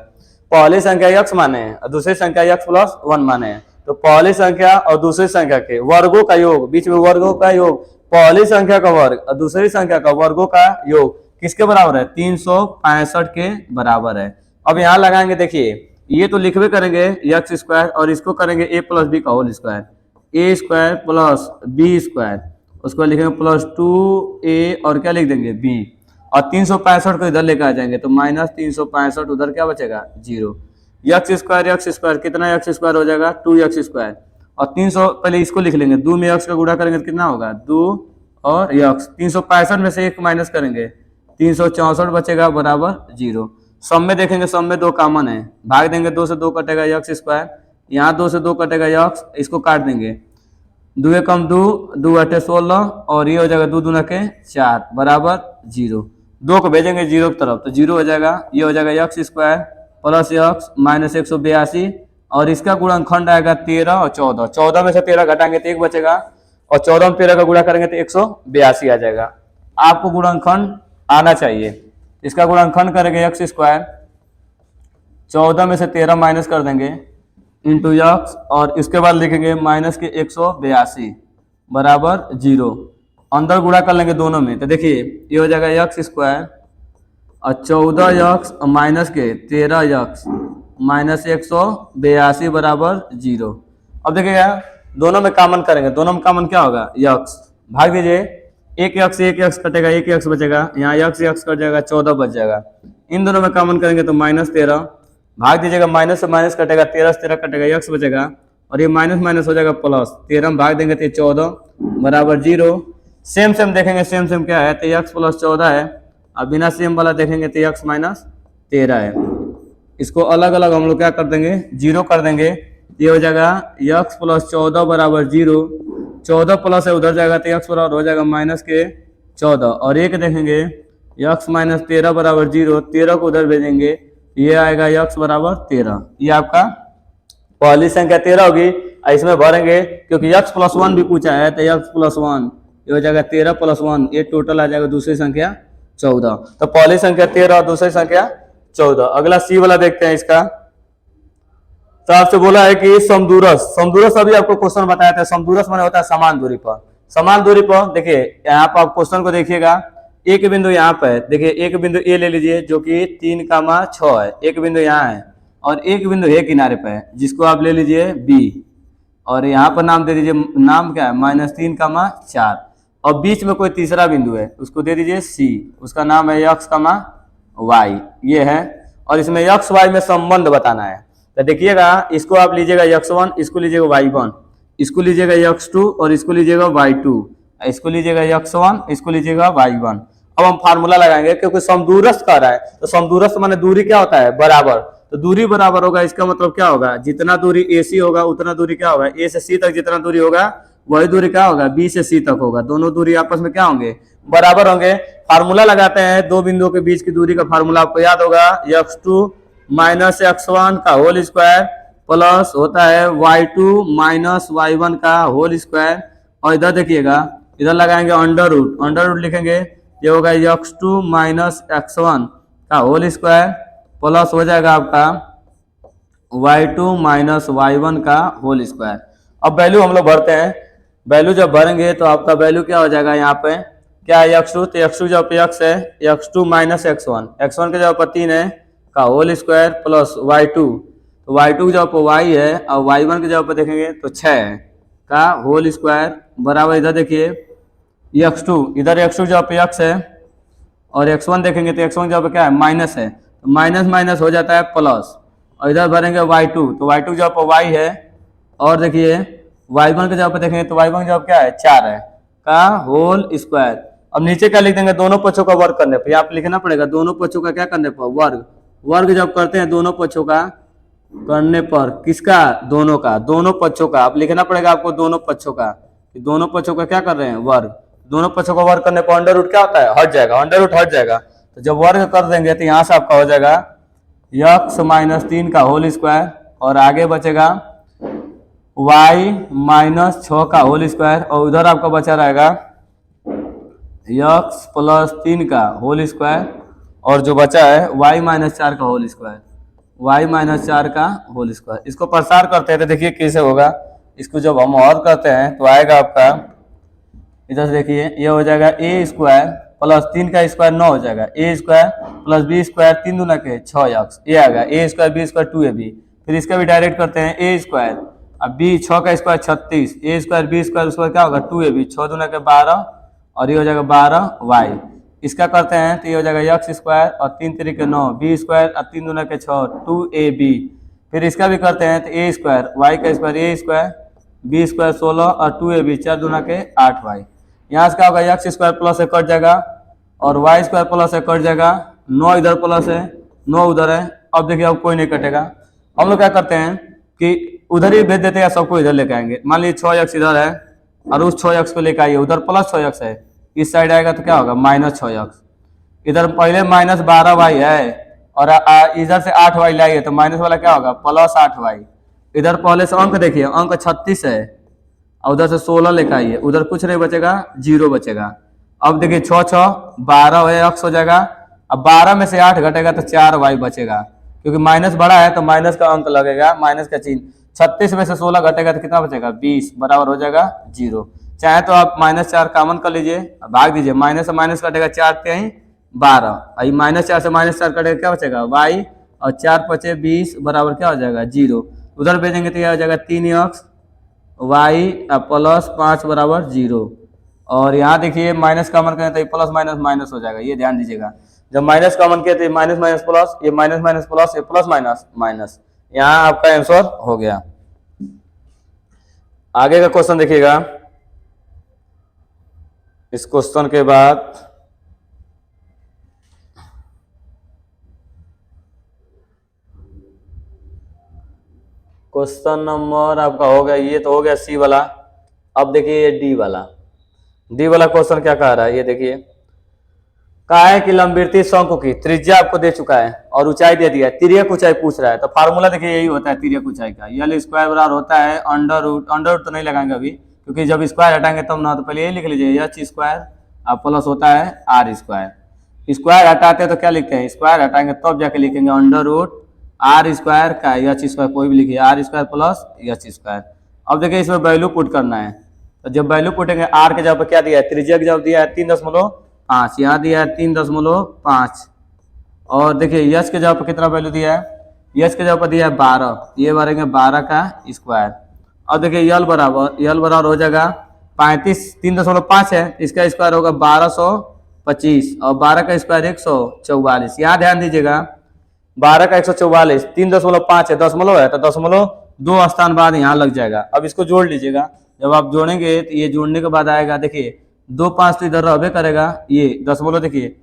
पहली संख्या x माने हैं और दूसरी संख्या x प्लस 1 माने हैं। तो पहली संख्या और दूसरी संख्या के वर्गों का योग, बीच में वर्गों का योग, पहली संख्या का वर्ग और दूसरी संख्या का वर्गों का योग किसके बराबर है, 365 के बराबर है। अब यहाँ लगाएंगे, देखिए ये तो लिखवे करेंगे एक्स स्क्वायर और इसको करेंगे a प्लस बी का whole square, A square plus B square, उसको लिखेंगे प्लस 2a और क्या लिख देंगे b, और 365 को इधर लेकर आ जाएंगे तो माइनस 365, उधर क्या बचेगा 0। एक्स स्क्वायर कितना एक्स स्क्वायर हो जाएगा 2x स्क्वायर, और 300 पहले इसको लिख लेंगे, 2 में x का गुणा करेंगे तो कितना होगा 2 और x, 365 में से 1 माइनस करेंगे 364 बचेगा बराबर 0। सब में देखेंगे, सब में 2 कॉमन है, भाग देंगे 2 से 2 कटेगा x स्क्वायर, यहाँ 2 से 2 कटेगा x, इसको काट देंगे, 2 कम 2, 2 8 16 और ये हो जाएगा 2 दूना के 4 बराबर 0। 2 को भेजेंगे 0 की तरफ तो 0 हो जाएगा, ये हो जाएगा x square plus x minus 182 और इसका गुणनखंड आएगा 13 और 14, 14 में से 13 घटाएंगे तो 1 बचेगा और 14 में 13 का गुणा करेंगे तो 182 आ जाएगा। आपको गुणनखंड आना चाहिए, इसका गुणनखंड करेंगे x स्क्वायर, 14 में से 13 माइनस कर देंगे इंटू x और इसके बाद लिखेंगे माइनस के 182 बराबर 0, अंदर गुणा कर लेंगे दोनों में तो देखिए ये हो जाएगा x स्क्वायर और 14x माइनस के 13x माइनस 182 बराबर 0। अब देखिएगा दोनों में कॉमन करेंगे, दोनों में कॉमन क्या होगा x, भाग दीजिए, एक x कटेगा, एक x बचेगा, यहाँ x कट जाएगा 14 बच जाएगा। इन दोनों में कॉमन करेंगे तो माइनस 13, भाग दीजिएगा, माइनस से माइनस कटेगा, 13 से 13 कटेगा, x बचेगा और ये माइनस माइनस हो जाएगा प्लस, 13 में भाग देंगे तो 14 बराबर 0। सेम देखेंगे, सेम क्या है तो x प्लस 14 है, अब बिना सेम वाला देखेंगे तो x माइनस 13 है। इसको अलग अलग हम लोग क्या कर देंगे, 0 कर देंगे, ये हो जाएगा x प्लस 14 बराबर 0, 14 प्लस है उधर जाएगा तो x बराबर हो जाएगा माइनस के 14 और एक देखेंगे x माइनस 13 बराबर 0, 13 को उधर भेजेंगे, ये आएगा x बराबर 13। ये आपका पहली संख्या 13 होगी, इसमें भरेंगे क्योंकि x प्लस 1 भी पूछा है तो x प्लस 1 ये हो जाएगा 13 प्लस 1, ये टोटल आ जाएगा दूसरी संख्या 14। तो पहली संख्या 13 और दूसरी संख्या 14। अगला सी वाला देखते हैं इसका। तो आपसे बोला है कि समदूरस अभी आपको क्वेश्चन बताया था, समदूरस माने होता है समान दूरी पर। समान दूरी पर देखिए यहाँ पर आप क्वेश्चन को देखिएगा, एक बिंदु यहाँ पे देखिए, एक बिंदु ए ले लीजिए जो कि 3,6 है, एक बिंदु यहाँ है और एक बिंदु है किनारे पे जिसको आप ले लीजिए बी और यहाँ पर नाम दे दीजिए, नाम क्या है -3,4 और बीच में कोई तीसरा बिंदु है उसको दे दीजिए सी, उसका नाम है x, y, ये है और इसमें x y में संबंध बताना है। तो देखिएगा इसको आप लीजिएगा x1, इसको लीजिएगा y1, इसको लीजिएगा x2 और इसको लीजिएगा y2, इसको लीजिएगा x1, इसको लीजिएगा y1। अब हम फार्मूला लगाएंगे क्योंकि समदूरस्थ कह रहा है, तो समदूरस्थ माने दूरी क्या होता है बराबर, तो दूरी बराबर होगा, इसका मतलब क्या होगा, जितना दूरी AC होगा उतना दूरी क्या होगा, A से C तक जितना दूरी होगा वही दूरी क्या होगा B से C तक होगा, दोनों दूरी आपस में क्या होंगे बराबर होंगे। फार्मूला लगाते हैं, दो बिंदुओं के बीच की दूरी का फार्मूला आपको याद होगा, x2 माइनस x1 का होल स्क्वायर प्लस होता है y2 माइनस y1 का होल स्क्वायर और इधर देखिएगा इधर लगाएंगे अंडर रूट लिखेंगे, ये होगा x2 माइनस x1 का होल स्क्वायर प्लस हो जाएगा आपका y2 माइनस y1 का होल स्क्वायर। अब वैल्यू हम लोग भरते हैं, वैल्यू जब भरेंगे तो आपका वैल्यू क्या हो जाएगा, यहाँ पे क्या है x2, तो x2 जब पे x है, x2 माइनस x1 के जगह पर 3 है का होल स्क्वायर प्लस y2, तो y2 की जगह पर y है और y1 की जगह पर देखेंगे तो 6 है का होल स्क्वायर बराबर, इधर देखिए x2, इधर x2 की जगह पे x है और x1 देखेंगे तो x1 की जगह पे क्या है माइनस है, तो माइनस माइनस हो जाता है प्लस और इधर भरेंगे y2, तो y2 की जगह पर y है और देखिए y1 की जगह पे देखेंगे तो y1 की जगह क्या है 4 है का होल स्क्वायर, अब नीचे क्या लिख देंगे, दोनों पक्षों का वर्ग करने पर, आप लिखना पड़ेगा दोनों पक्षों का क्या करने पर, वर्ग। वर्ग जब करते हैं दोनों पक्षों का करने पर, किसका, दोनों का, दोनों पक्षों का, अब लिखना पड़ेगा आपको दोनों पक्षों का, कि दोनों पक्षों का क्या कर रहे हैं, वर्ग। दोनों पक्षों का वर्ग करने पर अंडर रूट क्या होता है, हट जाएगा, अंडर रूट हट जाएगा। तो जब वर्ग कर देंगे तो यहाँ से आपका हो जाएगा x माइनस 3 का होल स्क्वायर, और आगे बचेगा y माइनस 6 का होल स्क्वायर, और उधर आपका बचा रहेगा x प्लस 3 का होल स्क्वायर, और जो बचा है y माइनस 4 का होल स्क्वायर, y माइनस 4 का होल स्क्वायर। इसको प्रसार करते हैं तो देखिए कैसे होगा। इसको जब हम और करते हैं तो आएगा आपका, इधर से देखिए ये हो जाएगा ए स्क्वायर प्लस 3 का स्क्वायर 9 हो जाएगा, A square plus B square 3 दूना के 6x, ये आ गया ए स्क्वायर बी स्क्वायर 2ab। फिर इसका भी डायरेक्ट करते हैं ए स्क्वायर, अब बी 6 का स्क्वायर 36, ए स्क्वायर बी स्क्वायर उसका क्या होगा 2ab, 6 दूना के 12, और ये हो जाएगा 12y। इसका करते हैं तो ये हो जाएगा x स्क्वायर और 3 तरीके 9, बी स्क्वायर और 3 दूना के 6, 2ab। फिर इसका भी करते हैं तो ए स्क्वायर, वाई का square A square, B square 16 और 2ab, 4 दूना के 8y। यहाँ से क्या होगा एक्स स्क्वायर प्लस है कट जाएगा, और वाई स्क्वायर प्लस है कट जाएगा, 9 इधर प्लस है 9 उधर है। अब देखिए अब कोई नहीं कटेगा, हम लोग क्या करते हैं कि उधर ही भेज देते हैं, सबको इधर लेके आएंगे। मान लीजिए 6x इधर है और उस 6x को लेकर आइए, उधर प्लस 6x है, इस साइड आएगा तो क्या होगा माइनस 6x। इधर पहले माइनस 12y है और इधर से 8y लाइए तो माइनस वाला क्या होगा प्लस 8y। इधर पहले से अंक देखिए, अंक 36 है और उधर से 16 लेकर आइए, उधर कुछ नहीं बचेगा, 0 बचेगा। अब देखिए 6 6 12 x हो जाएगा, अब 12 में से 8 घटेगा तो 4y बचेगा, क्योंकि माइनस बड़ा है तो माइनस का अंक लगेगा, माइनस का चिन्ह। 36 में से 16 घटेगा तो कितना बचेगा 20, बराबर हो जाएगा 0। चाहे तो आप -4 कॉमन कर लीजिए, भाग दीजिए, माइनस से माइनस कटेगा 4 3 12, और -4 से -4 कटेगा क्या बचेगा y, और 4 5 20 बराबर क्या हो जाएगा 0। उधर भेजेंगे तो यह हो जाएगा 3x y प्लस 5 बराबर 0। और यहाँ देखिए माइनस कॉमन करें तो ये प्लस माइनस माइनस हो जाएगा, ये ध्यान दीजिएगा। जब माइनस कॉमन किया तो माइनस माइनस प्लस, ये माइनस माइनस प्लस, ये प्लस माइनस माइनस, यहाँ आपका आंसर हो गया। आगे का क्वेश्चन देखिएगा। इस क्वेश्चन के बाद क्वेश्चन नंबर आपका हो गया, ये तो हो गया सी वाला। अब देखिए ये डी वाला क्वेश्चन क्या कह रहा है, ये देखिए। कहा है कि लंबवृत्तीय शंकु की त्रिज्या आपको दे चुका है और ऊंचाई दे दिया है, तिर्यक ऊंचाई पूछ रहा है। तो फार्मूला देखिए यही होता है तिर्यक ऊंचाई का, यल स्क्वायर बराबर होता है अंडर रूट तो नहीं लगाएंगे अभी, क्योंकि जब स्क्वायर हटाएंगे तब ना, तो पहले ये लिख लीजिए एच स्क्वायर प्लस होता है आर स्क्वायर। स्क्वायर हटाते हैं तो क्या लिखते हैं, स्क्वायर हटाएंगे तब जाके लिखेंगे अंडर रूट आर स्क्वायर का एच स्क्वायर, कोई भी लिखिए R square plus H square. अब देखिए इसमें वैल्यू पुट करना है, तो जब वैल्यू पुटेंगे आर के जगह पर क्या दिया है, त्रिज्या के जगह दिया है 3.5, यहाँ दिया है 3.5, और देखिए यश के जगह पर कितना वैल्यू दिया है, यश के जगह पर दिया है 12, ये भरेंगे 12 का स्क्वायर। अब देखिए यल बराबर हो जाएगा 35, 3.5 है, इसका स्क्वायर होगा 1225, और 12 का स्क्वायर 144। यहाँ ध्यान दीजिएगा 12 का 144, 3.5 है, दशमलव है तो दशमलव 2 स्थान बाद यहाँ लग जाएगा। अब इसको जोड़ लीजिएगा, जब आप जोड़ेंगे तो ये जोड़ने के बाद आएगा देखिए 2 5 तो इधर रहबे करेगा, ये दशमलव देखिए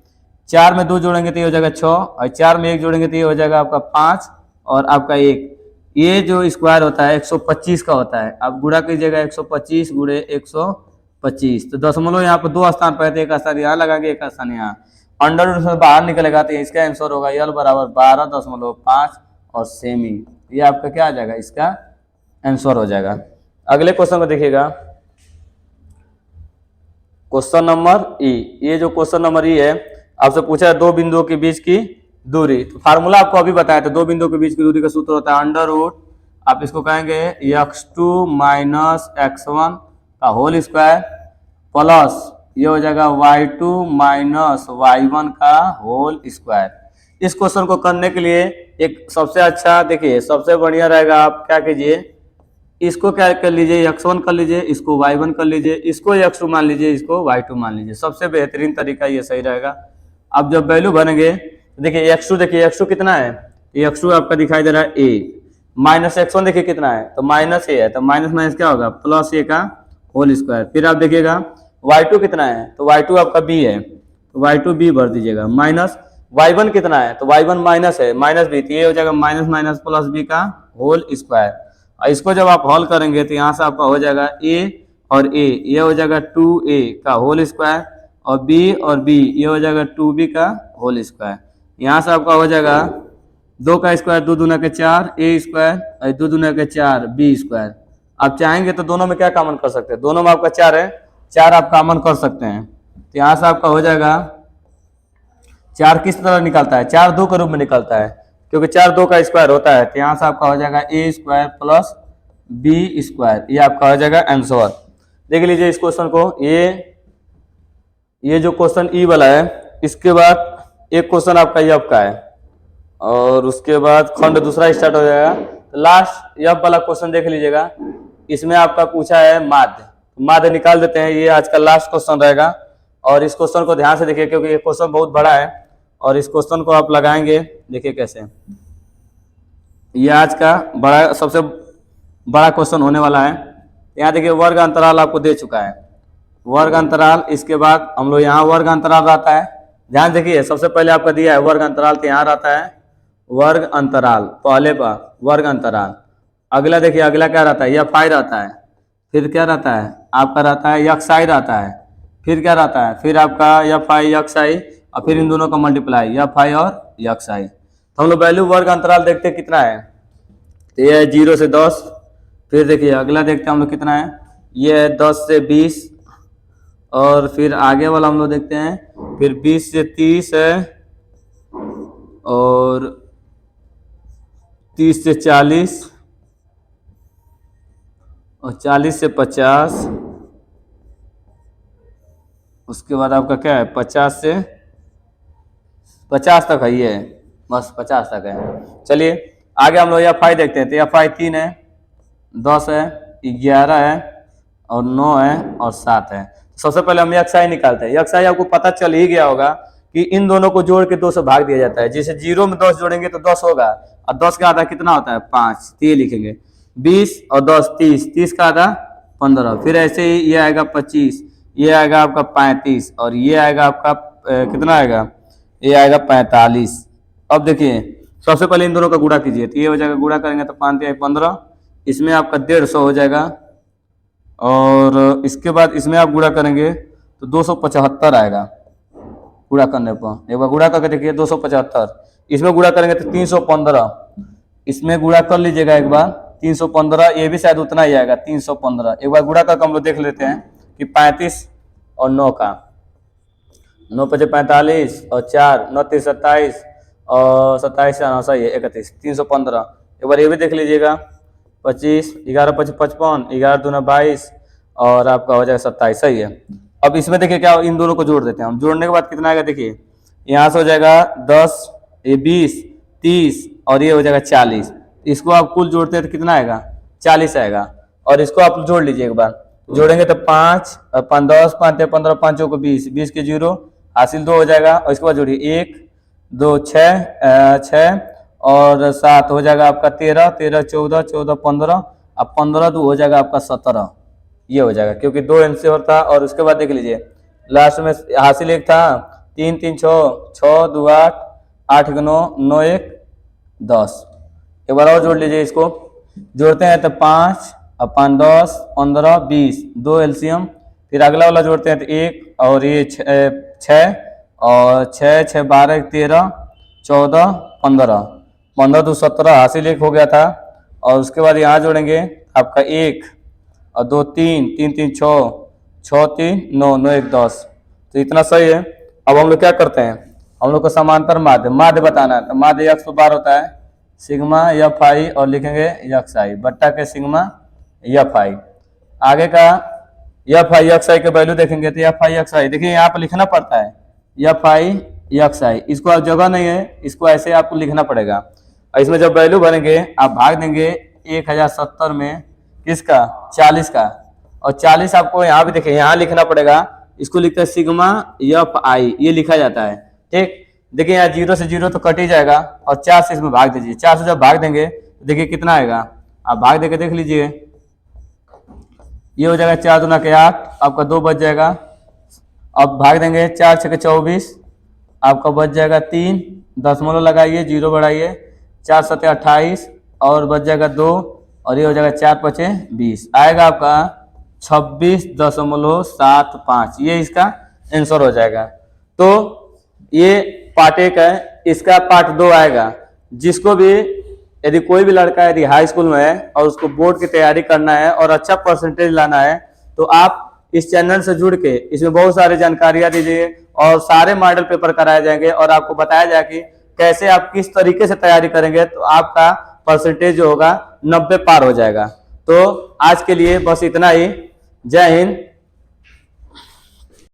4 में 2 जोड़ेंगे तो ये हो जाएगा 6, और 4 में 1 जोड़ेंगे तो ये हो जाएगा आपका 5, और आपका 1। ये जो स्क्वायर होता है 125 का होता है, आप गुणा कीजिएगा 125 गुणे 125, तो दशमलव यहाँ पर 2 स्थान पर, एक स्थान यहाँ लगाएंगे, एक स्थान यहाँ, अंडर रूट से बाहर निकलेगा तो इसका आंसर होगा यल बराबर 12.5 और सेमी। ये आपका क्या आ जाएगा, इसका आंसर हो जाएगा। अगले क्वेश्चन को देखिएगा, क्वेश्चन नंबर ई। ये जो क्वेश्चन नंबर ई है आपसे पूछा है दो बिंदुओं के बीच की दूरी, तो फार्मूला आपको अभी बताया था, दो बिंदुओं के बीच की दूरी का सूत्र होता है अंडर रूट, आप इसको कहेंगे x2 माइनस x1 का होल स्क्वायर प्लस ये हो जाएगा y2 माइनस y1 का होल स्क्वायर। इस क्वेश्चन को करने के लिए एक सबसे अच्छा देखिए, सबसे बढ़िया रहेगा आप क्या कीजिए, इसको क्या कर लीजिए x1 कर लीजिए, इसको y1 कर लीजिए, इसको x2 मान लीजिए, इसको y2 मान लीजिए, सबसे बेहतरीन तरीका ये सही रहेगा। अब जब वैल्यू बनेंगे देखिए x2, देखिए x2 कितना है, ये x2 आपका दिखाई दे रहा है a, माइनस x1 देखिए कितना है, तो माइनस a है, तो माइनस माइनस क्या होगा प्लस a का होल स्क्वायर। फिर आप देखिएगा y2 कितना है, तो y2 आपका b है, तो y2 b भर दीजिएगा, माइनस y1 कितना है, तो y1 माइनस है, माइनस b, तो ये हो जाएगा माइनस माइनस प्लस b का होल स्क्वायर। और इसको जब आप हॉल करेंगे तो यहाँ से आपका हो जाएगा a और a, ये हो जाएगा 2a का होल स्क्वायर, और b और b ये हो जाएगा 2b का होल स्क्वायर। यहाँ से आपका हो जाएगा 2 का स्क्वायर 2 दूना के 4 a स्क्वायर और 2 दूना के 4 b स्क्वायर। आप चाहेंगे तो दोनों में क्या कॉमन कर सकते हैं, दोनों में आपका 4 है, 4 आप कॉमन कर सकते हैं। तो यहाँ से आपका हो जाएगा 4 किस तरह निकलता है, 4 2 के रूप में निकलता है, क्योंकि 4 2 का स्क्वायर होता है। तो यहाँ से आपका हो जाएगा a square plus b square, ये आपका हो जाएगा आंसर। देख लीजिए इस क्वेश्चन को, ये जो क्वेश्चन ई वाला है, इसके बाद एक क्वेश्चन आपका यफ का है और उसके बाद खंड दूसरा स्टार्ट हो जाएगा। तो लास्ट यफ वाला क्वेश्चन देख लीजिएगा, इसमें आपका पूछा है माध्य, माध्य निकाल देते हैं, ये आज का लास्ट क्वेश्चन रहेगा। और इस क्वेश्चन को ध्यान से देखिए क्योंकि ये क्वेश्चन बहुत बड़ा है और इस क्वेश्चन को आप लगाएंगे, देखिए कैसे, ये आज का बड़ा सबसे बड़ा क्वेश्चन होने वाला है। यहाँ देखिए वर्ग अंतराल आपको दे चुका है, वर्ग अंतराल, इसके बाद हम लोग यहाँ वर्ग अंतराल रहता है, ध्यान देखिए सबसे पहले आपका दिया है वर्ग अंतराल, तो यहाँ रहता है वर्ग अंतराल, पहले बार वर्ग अंतराल। अगला देखिए अगला क्या रहता है, यह फाई रहता है, फिर क्या रहता है आपका रहता है यक्साई रहता है, फिर क्या रहता है, फिर आपका यफ आई यक्साई, और फिर इन दोनों का मल्टीप्लाई यफ आई और यक्साई। तो हम लोग वैल्यू वर्ग अंतराल देखते हैं कितना है, तो ये है 0 से 10। फिर देखिए अगला देखते हैं हम लोग कितना है, ये है 10 से 20, और फिर आगे वाला हम लोग देखते हैं, फिर 20 से 30 है, और 30 से 40, और 40 से 50, उसके बाद आपका क्या है 50 से 50 तक है, ये बस 50 तक है। चलिए आगे हम लोग यह फाई देखते हैं, तो यह फाई 3 है, 10 है, 11 है, और 9 है, और 7 है। सबसे पहले हम यक्साई निकालते हैं। यक्साई आपको पता चल ही गया होगा कि इन दोनों को जोड़ के 2 से भाग दिया जाता है। जैसे 0 में 10 जोड़ेंगे तो 10 होगा, और 10 का आधा कितना होता है 5, तो ये लिखेंगे 20 और 10 30, 30 का आधा 15, फिर ऐसे ही ये आएगा 25, ये आएगा आपका 35, और ये आएगा आपका कितना आएगा, ये आएगा 45। अब देखिए सबसे पहले इन दोनों का गुणा कीजिए, तो ये हो जाएगा, गुणा करेंगे तो 5 या 15, इसमें आपका 150 हो जाएगा, और इसके बाद इसमें आप गुणा करेंगे तो 275 आएगा गुणा करने पर। एक बार गुणा करके देखिए 275, इसमें गुणा करेंगे तो 315, इसमें गुणा कर लीजिएगा एक बार 315, ये भी शायद उतना ही आएगा 315। एक बार गुणा करके हम लोग देख लेते हैं कि 35 और 9 का, 9 पचे 45 और 4 9 3 27, और 27 सही है 31, 315। एक बार ये भी देख लीजिएगा 25, 11 5 55, 11 दूना 22, और आपका हो जाएगा 27, सही है। अब इसमें देखिए क्या, इन दोनों को जोड़ देते हैं हम, जोड़ने के बाद कितना आएगा देखिए, यहाँ से हो जाएगा 10, ये 20, 30, और ये हो जाएगा 40। इसको आप कुल जोड़ते हैं तो कितना आएगा 40 आएगा, और इसको आप जोड़ लीजिए एक बार, जोड़ेंगे तो 5 और 5 10 5 15 5 को 20, 20 के 0 हासिल 2 हो जाएगा, और इसके बाद जोड़िए 1 2 6 और 7 हो जाएगा आपका 13 13 14 14 15, अब 15 2 हो जाएगा आपका 17, ये हो जाएगा क्योंकि 2 आंसर था। और उसके बाद देख लीजिए लास्ट में हासिल 1 था, 3 3 6 6 2 8 8 9 9 1 10। एक बार और जोड़ लीजिए, इसको जोड़ते हैं तो 5 और 5 10 15 20, 2 एलसीएम, फिर अगला वाला जोड़ते हैं तो 1 और ये 6 और 6 6 12 13 14 15 15 2 17 हासिल 1 हो गया था। और उसके बाद यहाँ जोड़ेंगे आपका 1 और 2 3 3 3 6 6 3 9 9 1 10, तो इतना सही है। अब हम लोग क्या करते हैं, हम लोग को समांतर माध्य माध्य बताना है, तो माध्य x बार होता है सिग्मा एफ आई, और लिखेंगे एक्स आई बट्टा के सिग्मा एफ आई। आगे का एफ आई एक्स आई के वैल्यू देखेंगे तो एफ आई एक्स आई, देखिए यहाँ पर लिखना पड़ता है एफ आई एक्स आई, इसको आप जगह नहीं है, इसको ऐसे आपको लिखना पड़ेगा। और इसमें जब वैल्यू बनेंगे आप भाग देंगे 1070 में किसका 40 का, और 40 आपको यहाँ भी देखिए यहाँ लिखना पड़ेगा, इसको लिखते हैं सिग्मा एफ आई, ये लिखा जाता है। ठीक, देखिए यहाँ 0 से 0 तो कट ही जाएगा, और 4 से इसमें भाग दीजिए, 4 से जब भाग देंगे तो देखिए कितना आएगा, आप भाग देके देख लीजिए, ये हो जाएगा 4 दूना के 8, आपका 2 बच जाएगा, अब भाग देंगे, 4 छके 24, आपका बच जाएगा 3, दशमलव लगाइए, 0 बढ़ाइए, 4 सते 28 और बच जाएगा 2 और ये हो जाएगा 4 पचे 20, आएगा आपका 26.75, ये इसका आंसर हो जाएगा। तो ये पार्ट 1 है। इसका पार्ट 2 आएगा। जिसको भी, यदि कोई भी लड़का यदि हाई स्कूल में है और उसको बोर्ड की तैयारी करना है और अच्छा परसेंटेज लाना है, तो आप इस चैनल से जुड़ के इसमें बहुत सारी जानकारियां दीजिए और सारे मॉडल पेपर कराए जाएंगे और आपको बताया जाए कि कैसे आप किस तरीके से तैयारी करेंगे तो आपका परसेंटेज जो होगा 90 पार हो जाएगा। तो आज के लिए बस इतना ही। जय हिंद,